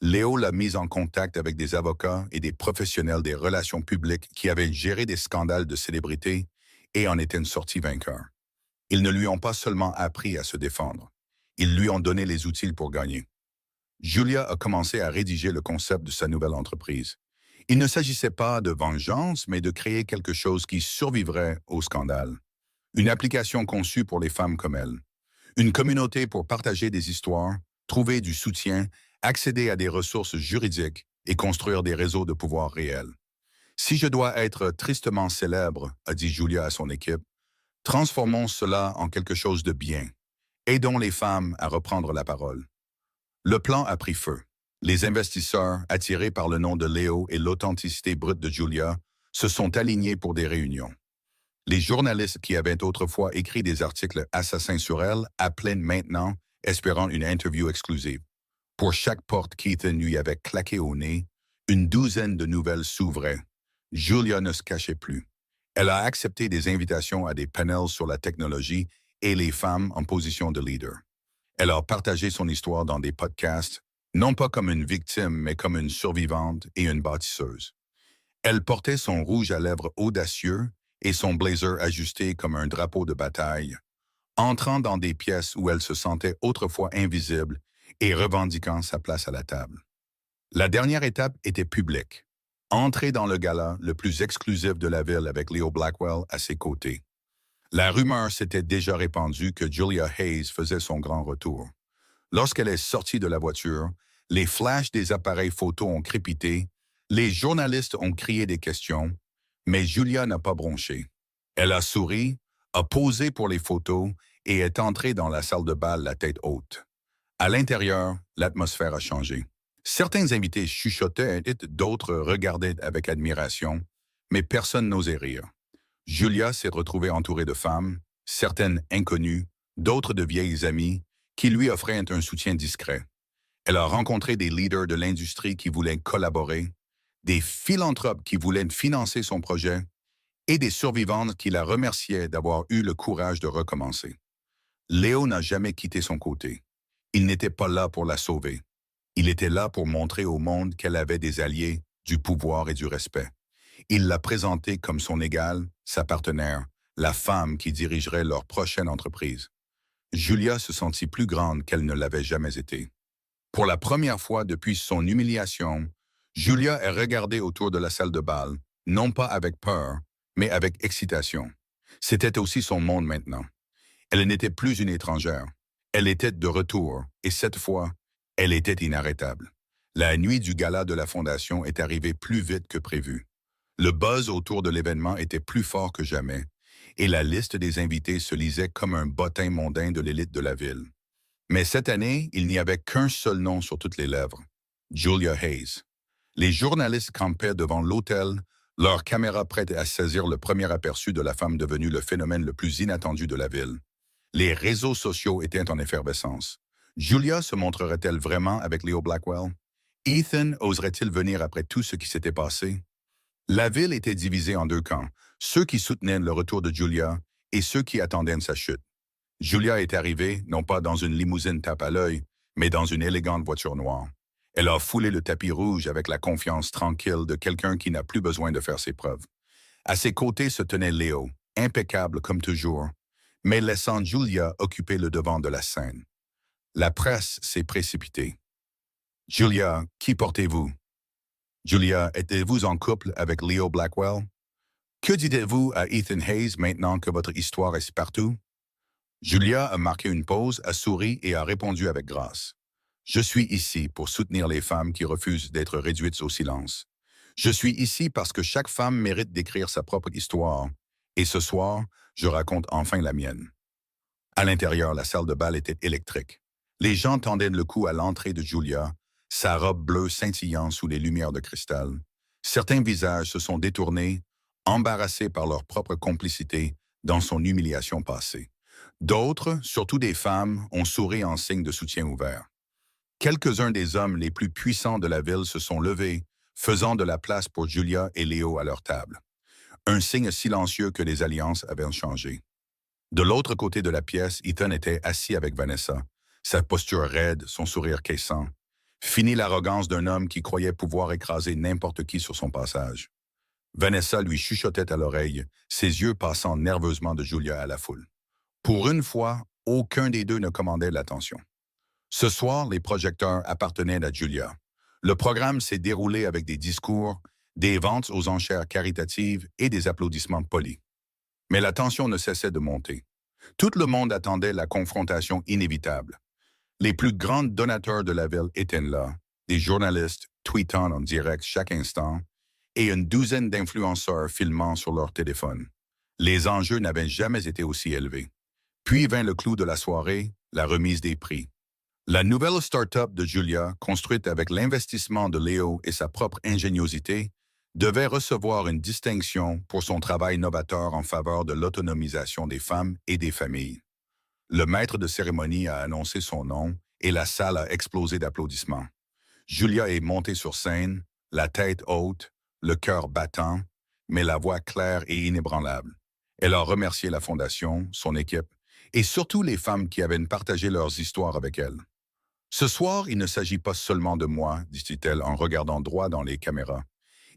Léo l'a mise en contact avec des avocats et des professionnels des relations publiques qui avaient géré des scandales de célébrités et en étaient sortis vainqueurs. Ils ne lui ont pas seulement appris à se défendre, ils lui ont donné les outils pour gagner. Julia a commencé à rédiger le concept de sa nouvelle entreprise. Il ne s'agissait pas de vengeance, mais de créer quelque chose qui survivrait au scandale. Une application conçue pour les femmes comme elle. Une communauté pour partager des histoires, trouver du soutien, accéder à des ressources juridiques et construire des réseaux de pouvoir réels. Si je dois être tristement célèbre, a dit Julia à son équipe, transformons cela en quelque chose de bien. Aidons les femmes à reprendre la parole. Le plan a pris feu. Les investisseurs, attirés par le nom de Léo et l'authenticité brute de Julia, se sont alignés pour des réunions. Les journalistes qui avaient autrefois écrit des articles assassins sur elle appelaient maintenant, espérant une interview exclusive. Pour chaque porte qu'Ethan lui avait claqué au nez, une douzaine de nouvelles s'ouvraient. Julia ne se cachait plus. Elle a accepté des invitations à des panels sur la technologie et les femmes en position de leader. Elle a partagé son histoire dans des podcasts, non pas comme une victime, mais comme une survivante et une bâtisseuse. Elle portait son rouge à lèvres audacieux et son blazer ajusté comme un drapeau de bataille, entrant dans des pièces où elle se sentait autrefois invisible et revendiquant sa place à la table. La dernière étape était publique. Entrer dans le gala le plus exclusif de la ville avec Leo Blackwell à ses côtés. La rumeur s'était déjà répandue que Julia Hayes faisait son grand retour. Lorsqu'elle est sortie de la voiture, les flashs des appareils photo ont crépité, les journalistes ont crié des questions, mais Julia n'a pas bronché. Elle a souri, a posé pour les photos et est entrée dans la salle de bal la tête haute. À l'intérieur, l'atmosphère a changé. Certains invités chuchotaient et d'autres regardaient avec admiration, mais personne n'osait rire. Julia s'est retrouvée entourée de femmes, certaines inconnues, d'autres de vieilles amies, qui lui offraient un soutien discret. Elle a rencontré des leaders de l'industrie qui voulaient collaborer, des philanthropes qui voulaient financer son projet et des survivantes qui la remerciaient d'avoir eu le courage de recommencer. Léo n'a jamais quitté son côté. Il n'était pas là pour la sauver. Il était là pour montrer au monde qu'elle avait des alliés, du pouvoir et du respect. Il l'a présentée comme son égale, sa partenaire, la femme qui dirigerait leur prochaine entreprise. Julia se sentit plus grande qu'elle ne l'avait jamais été. Pour la première fois depuis son humiliation, Julia est regardée autour de la salle de bal, non pas avec peur, mais avec excitation. C'était aussi son monde maintenant. Elle n'était plus une étrangère. Elle était de retour, et cette fois, elle était inarrêtable. La nuit du gala de la Fondation est arrivée plus vite que prévu. Le buzz autour de l'événement était plus fort que jamais, et la liste des invités se lisait comme un bottin mondain de l'élite de la ville. Mais cette année, il n'y avait qu'un seul nom sur toutes les lèvres, Julia Hayes. Les journalistes campaient devant l'hôtel, leurs caméras prêtes à saisir le premier aperçu de la femme devenue le phénomène le plus inattendu de la ville. Les réseaux sociaux étaient en effervescence. Julia se montrerait-elle vraiment avec Leo Blackwell? Ethan oserait-il venir après tout ce qui s'était passé? La ville était divisée en deux camps, ceux qui soutenaient le retour de Julia et ceux qui attendaient sa chute. Julia est arrivée, non pas dans une limousine tape à l'œil, mais dans une élégante voiture noire. Elle a foulé le tapis rouge avec la confiance tranquille de quelqu'un qui n'a plus besoin de faire ses preuves. À ses côtés se tenait Léo, impeccable comme toujours, mais laissant Julia occuper le devant de la scène. La presse s'est précipitée. Julia, qui portez-vous? Julia, êtes-vous en couple avec Leo Blackwell? Que dites-vous à Ethan Hayes maintenant que votre histoire est partout? Julia a marqué une pause, a souri et a répondu avec grâce. Je suis ici pour soutenir les femmes qui refusent d'être réduites au silence. Je suis ici parce que chaque femme mérite d'écrire sa propre histoire. Et ce soir, je raconte enfin la mienne. À l'intérieur, la salle de bal était électrique. Les gens tendaient le cou à l'entrée de Julia, sa robe bleue scintillant sous les lumières de cristal. Certains visages se sont détournés, embarrassés par leur propre complicité dans son humiliation passée. D'autres, surtout des femmes, ont souri en signe de soutien ouvert. Quelques-uns des hommes les plus puissants de la ville se sont levés, faisant de la place pour Julia et Léo à leur table. Un signe silencieux que les alliances avaient changé. De l'autre côté de la pièce, Ethan était assis avec Vanessa, sa posture raide, son sourire caissant. Fini l'arrogance d'un homme qui croyait pouvoir écraser n'importe qui sur son passage. Vanessa lui chuchotait à l'oreille, ses yeux passant nerveusement de Julia à la foule. Pour une fois, aucun des deux ne commandait l'attention. Ce soir, les projecteurs appartenaient à Julia. Le programme s'est déroulé avec des discours, des ventes aux enchères caritatives et des applaudissements polis. Mais la tension ne cessait de monter. Tout le monde attendait la confrontation inévitable. Les plus grands donateurs de la ville étaient là, des journalistes tweetant en direct chaque instant et une douzaine d'influenceurs filmant sur leur téléphone. Les enjeux n'avaient jamais été aussi élevés. Puis vint le clou de la soirée, la remise des prix. La nouvelle start-up de Julia, construite avec l'investissement de Léo et sa propre ingéniosité, devait recevoir une distinction pour son travail novateur en faveur de l'autonomisation des femmes et des familles. Le maître de cérémonie a annoncé son nom et la salle a explosé d'applaudissements. Julia est montée sur scène, la tête haute, le cœur battant, mais la voix claire et inébranlable. Elle a remercié la Fondation, son équipe, et surtout les femmes qui avaient partagé leurs histoires avec elle. Ce soir, il ne s'agit pas seulement de moi, dit-elle en regardant droit dans les caméras.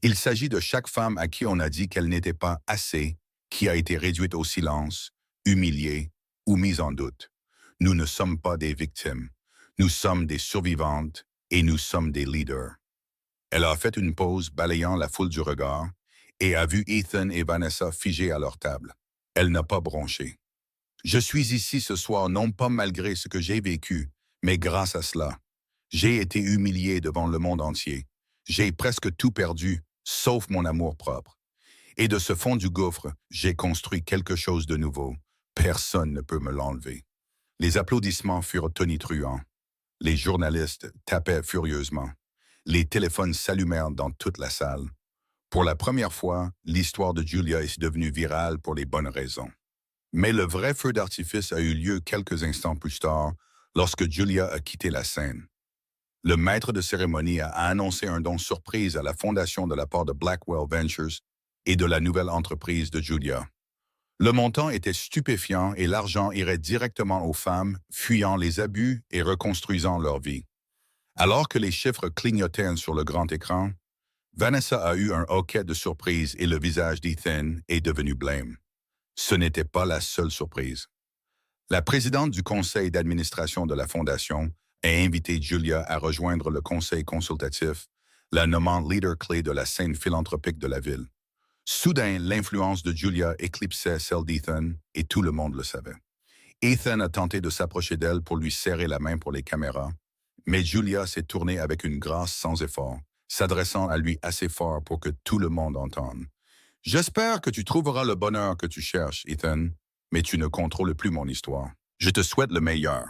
Il s'agit de chaque femme à qui on a dit qu'elle n'était pas assez, qui a été réduite au silence, humiliée ou mise en doute. Nous ne sommes pas des victimes. Nous sommes des survivantes et nous sommes des leaders. Elle a fait une pause, balayant la foule du regard, et a vu Ethan et Vanessa figés à leur table. Elle n'a pas bronché. Je suis ici ce soir non pas malgré ce que j'ai vécu, mais grâce à cela. J'ai été humilié devant le monde entier. J'ai presque tout perdu, sauf mon amour-propre. Et de ce fond du gouffre, j'ai construit quelque chose de nouveau. Personne ne peut me l'enlever. Les applaudissements furent tonitruants. Les journalistes tapaient furieusement. Les téléphones s'allumèrent dans toute la salle. Pour la première fois, l'histoire de Julia est devenue virale pour les bonnes raisons. Mais le vrai feu d'artifice a eu lieu quelques instants plus tard, lorsque Julia a quitté la scène. Le maître de cérémonie a annoncé un don surprise à la fondation de la part de Blackwell Ventures et de la nouvelle entreprise de Julia. Le montant était stupéfiant et l'argent irait directement aux femmes, fuyant les abus et reconstruisant leur vie. Alors que les chiffres clignotaient sur le grand écran, Vanessa a eu un hoquet de surprise et le visage d'Ethan est devenu blême. Ce n'était pas la seule surprise. La présidente du conseil d'administration de la Fondation a invité Julia à rejoindre le conseil consultatif, la nommant leader clé de la scène philanthropique de la ville. Soudain, l'influence de Julia éclipsait celle d'Ethan et tout le monde le savait. Ethan a tenté de s'approcher d'elle pour lui serrer la main pour les caméras, mais Julia s'est tournée avec une grâce sans effort, s'adressant à lui assez fort pour que tout le monde entende. J'espère que tu trouveras le bonheur que tu cherches, Ethan, mais tu ne contrôles plus mon histoire. Je te souhaite le meilleur.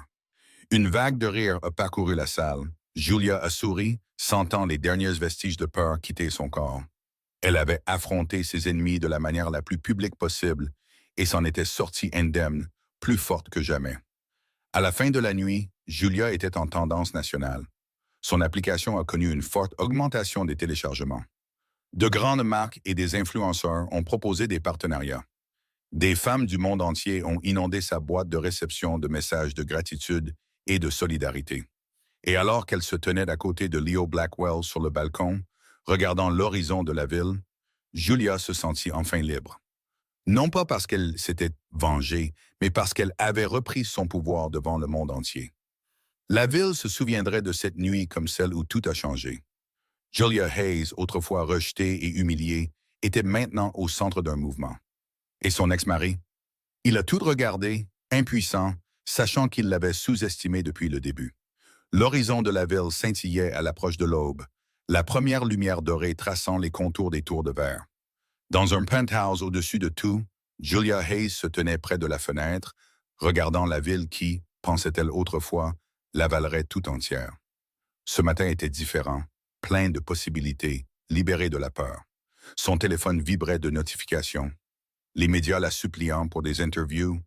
Une vague de rire a parcouru la salle. Julia a souri, sentant les derniers vestiges de peur quitter son corps. Elle avait affronté ses ennemis de la manière la plus publique possible et s'en était sortie indemne, plus forte que jamais. À la fin de la nuit, Julia était en tendance nationale. Son application a connu une forte augmentation des téléchargements. De grandes marques et des influenceurs ont proposé des partenariats. Des femmes du monde entier ont inondé sa boîte de réception de messages de gratitude et de solidarité. Et alors qu'elle se tenait à côté de Leo Blackwell sur le balcon, regardant l'horizon de la ville, Julia se sentit enfin libre. Non pas parce qu'elle s'était vengée, mais parce qu'elle avait repris son pouvoir devant le monde entier. La ville se souviendrait de cette nuit comme celle où tout a changé. Julia Hayes, autrefois rejetée et humiliée, était maintenant au centre d'un mouvement. Et son ex-mari? Il a tout regardé, impuissant, sachant qu'il l'avait sous-estimé depuis le début. L'horizon de la ville scintillait à l'approche de l'aube, la première lumière dorée traçant les contours des tours de verre. Dans un penthouse au-dessus de tout, Julia Hayes se tenait près de la fenêtre, regardant la ville qui, pensait-elle autrefois, l'avalerait tout entière. Ce matin était différent, plein de possibilités, libéré de la peur. Son téléphone vibrait de notifications. Les médias la suppliant pour des interviews,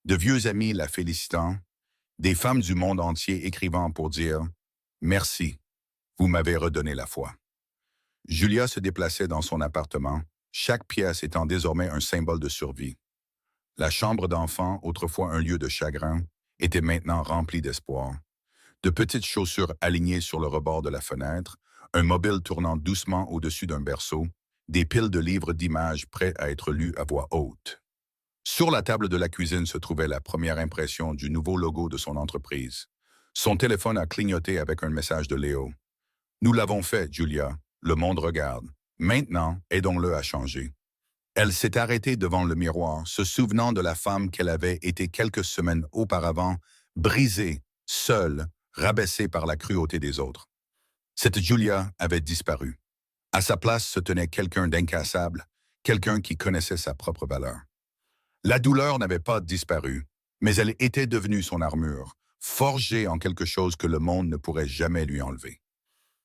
de vieux amis la félicitant, des femmes du monde entier écrivant pour dire « Merci, vous m'avez redonné la foi ». Julia se déplaçait dans son appartement, chaque pièce étant désormais un symbole de survie. La chambre d'enfant, autrefois un lieu de chagrin, était maintenant remplie d'espoir. De petites chaussures alignées sur le rebord de la fenêtre, un mobile tournant doucement au-dessus d'un berceau, des piles de livres d'images prêts à être lus à voix haute. Sur la table de la cuisine se trouvait la première impression du nouveau logo de son entreprise. Son téléphone a clignoté avec un message de Léo. « Nous l'avons fait, Julia. Le monde regarde. Maintenant, aidons-le à changer. » Elle s'est arrêtée devant le miroir, se souvenant de la femme qu'elle avait été quelques semaines auparavant, brisée, seule, rabaissée par la cruauté des autres. Cette Julia avait disparu. À sa place se tenait quelqu'un d'incassable, quelqu'un qui connaissait sa propre valeur. La douleur n'avait pas disparu, mais elle était devenue son armure, forgée en quelque chose que le monde ne pourrait jamais lui enlever.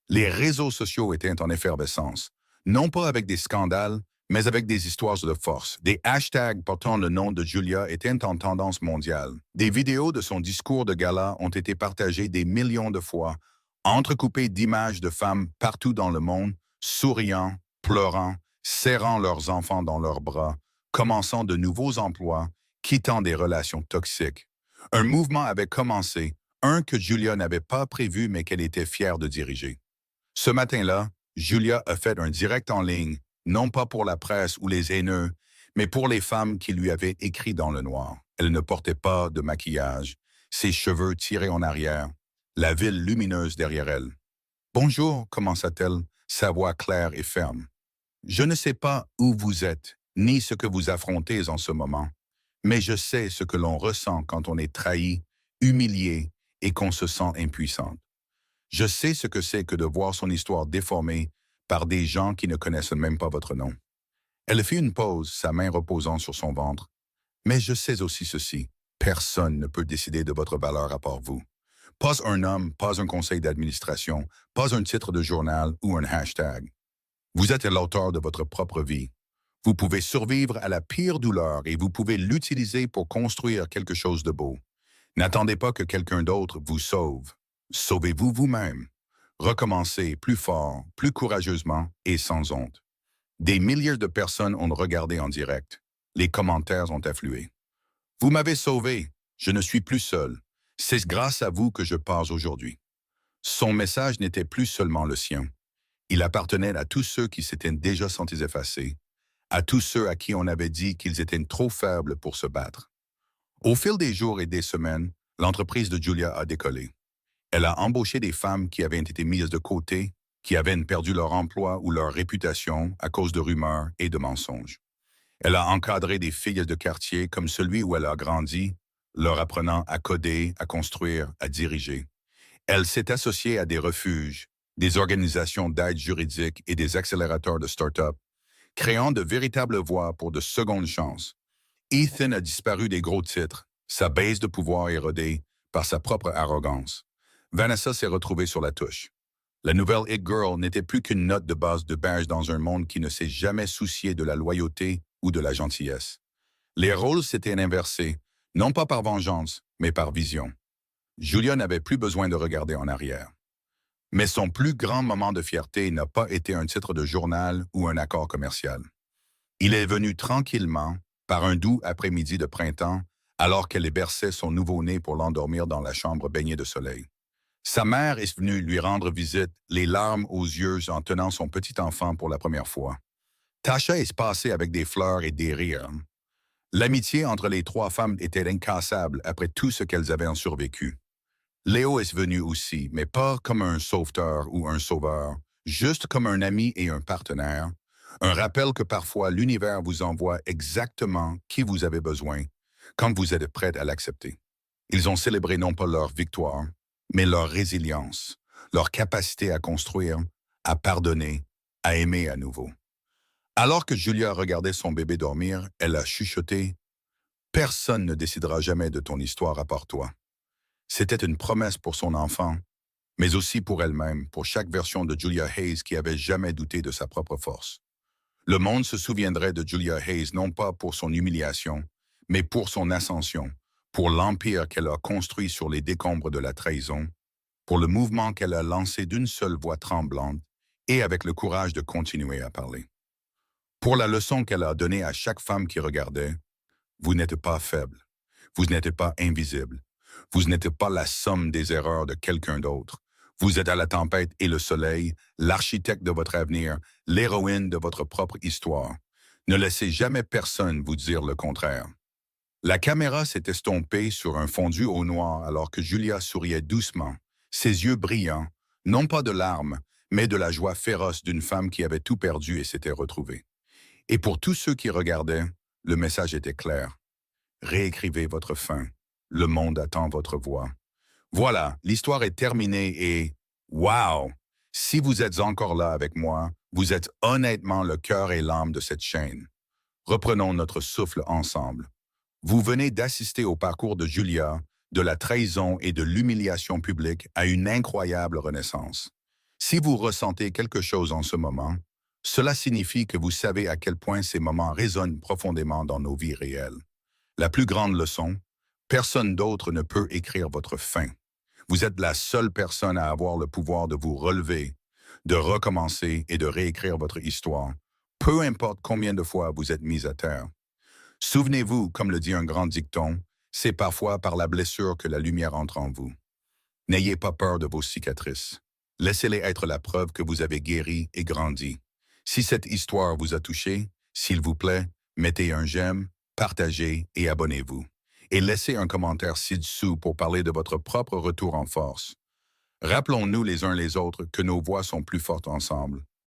Les réseaux sociaux étaient en effervescence, non pas avec des scandales, mais avec des histoires de force. Des hashtags portant le nom de Julia étaient en tendance mondiale. Des vidéos de son discours de gala ont été partagées des millions de fois, entrecoupées d'images de femmes partout dans le monde, souriant, pleurant, serrant leurs enfants dans leurs bras, commençant de nouveaux emplois, quittant des relations toxiques. Un mouvement avait commencé, un que Julia n'avait pas prévu mais qu'elle était fière de diriger. Ce matin-là, Julia a fait un direct en ligne, non pas pour la presse ou les haineux, mais pour les femmes qui lui avaient écrit dans le noir. Elle ne portait pas de maquillage, ses cheveux tirés en arrière, la ville lumineuse derrière elle. « Bonjour », commença-t-elle, sa voix claire et ferme. « Je ne sais pas où vous êtes, ni ce que vous affrontez en ce moment, mais je sais ce que l'on ressent quand on est trahi, humilié et qu'on se sent impuissante. Je sais ce que c'est que de voir son histoire déformée par des gens qui ne connaissent même pas votre nom. » Elle fit une pause, sa main reposant sur son ventre. « Mais je sais aussi ceci, personne ne peut décider de votre valeur à part vous. Pas un homme, pas un conseil d'administration, pas un titre de journal ou un hashtag. Vous êtes l'auteur de votre propre vie. Vous pouvez survivre à la pire douleur et vous pouvez l'utiliser pour construire quelque chose de beau. N'attendez pas que quelqu'un d'autre vous sauve. Sauvez-vous vous-même. Recommencez plus fort, plus courageusement et sans honte. » Des milliers de personnes ont regardé en direct. Les commentaires ont afflué. « Vous m'avez sauvé. Je ne suis plus seul. C'est grâce à vous que je pars aujourd'hui. » Son message n'était plus seulement le sien. Il appartenait à tous ceux qui s'étaient déjà sentis effacés, à tous ceux à qui on avait dit qu'ils étaient trop faibles pour se battre. Au fil des jours et des semaines, l'entreprise de Julia a décollé. Elle a embauché des femmes qui avaient été mises de côté, qui avaient perdu leur emploi ou leur réputation à cause de rumeurs et de mensonges. Elle a encadré des filles de quartier comme celui où elle a grandi, leur apprenant à coder, à construire, à diriger. Elle s'est associée à des refuges, des organisations d'aide juridique et des accélérateurs de start-up, créant de véritables voies pour de secondes chances. Ethan a disparu des gros titres, sa base de pouvoir érodée par sa propre arrogance. Vanessa s'est retrouvée sur la touche. La nouvelle It Girl n'était plus qu'une note de base de badge dans un monde qui ne s'est jamais soucié de la loyauté ou de la gentillesse. Les rôles s'étaient inversés, non pas par vengeance, mais par vision. Julia n'avait plus besoin de regarder en arrière. Mais son plus grand moment de fierté n'a pas été un titre de journal ou un accord commercial. Il est venu tranquillement, par un doux après-midi de printemps, alors qu'elle berçait son nouveau-né pour l'endormir dans la chambre baignée de soleil. Sa mère est venue lui rendre visite, les larmes aux yeux en tenant son petit enfant pour la première fois. Tasha est passée avec des fleurs et des rires. L'amitié entre les trois femmes était incassable après tout ce qu'elles avaient en survécu. Léo est venu aussi, mais pas comme un sauveteur ou un sauveur, juste comme un ami et un partenaire. Un rappel que parfois l'univers vous envoie exactement qui vous avez besoin quand vous êtes prêt à l'accepter. Ils ont célébré non pas leur victoire, mais leur résilience, leur capacité à construire, à pardonner, à aimer à nouveau. Alors que Julia regardait son bébé dormir, elle a chuchoté « Personne ne décidera jamais de ton histoire à part toi ». C'était une promesse pour son enfant, mais aussi pour elle-même, pour chaque version de Julia Hayes qui avait jamais douté de sa propre force. Le monde se souviendrait de Julia Hayes non pas pour son humiliation, mais pour son ascension, pour l'empire qu'elle a construit sur les décombres de la trahison, pour le mouvement qu'elle a lancé d'une seule voix tremblante et avec le courage de continuer à parler. Pour la leçon qu'elle a donnée à chaque femme qui regardait, vous n'êtes pas faible, vous n'êtes pas invisible, vous n'êtes pas la somme des erreurs de quelqu'un d'autre. Vous êtes à la tempête et le soleil, l'architecte de votre avenir, l'héroïne de votre propre histoire. Ne laissez jamais personne vous dire le contraire. La caméra s'est estompée sur un fondu au noir alors que Julia souriait doucement, ses yeux brillants, non pas de larmes, mais de la joie féroce d'une femme qui avait tout perdu et s'était retrouvée. Et pour tous ceux qui regardaient, le message était clair. Réécrivez votre fin. Le monde attend votre voix. Voilà, l'histoire est terminée et... Wow! Si vous êtes encore là avec moi, vous êtes honnêtement le cœur et l'âme de cette chaîne. Reprenons notre souffle ensemble. Vous venez d'assister au parcours de Julia, de la trahison et de l'humiliation publique à une incroyable renaissance. Si vous ressentez quelque chose en ce moment, cela signifie que vous savez à quel point ces moments résonnent profondément dans nos vies réelles. La plus grande leçon, personne d'autre ne peut écrire votre fin. Vous êtes la seule personne à avoir le pouvoir de vous relever, de recommencer et de réécrire votre histoire, peu importe combien de fois vous êtes mis à terre. Souvenez-vous, comme le dit un grand dicton, c'est parfois par la blessure que la lumière entre en vous. N'ayez pas peur de vos cicatrices. Laissez-les être la preuve que vous avez guéri et grandi. Si cette histoire vous a touché, s'il vous plaît, mettez un j'aime, partagez et abonnez-vous. Et laissez un commentaire ci-dessous pour parler de votre propre retour en force. Rappelons-nous les uns les autres que nos voix sont plus fortes ensemble.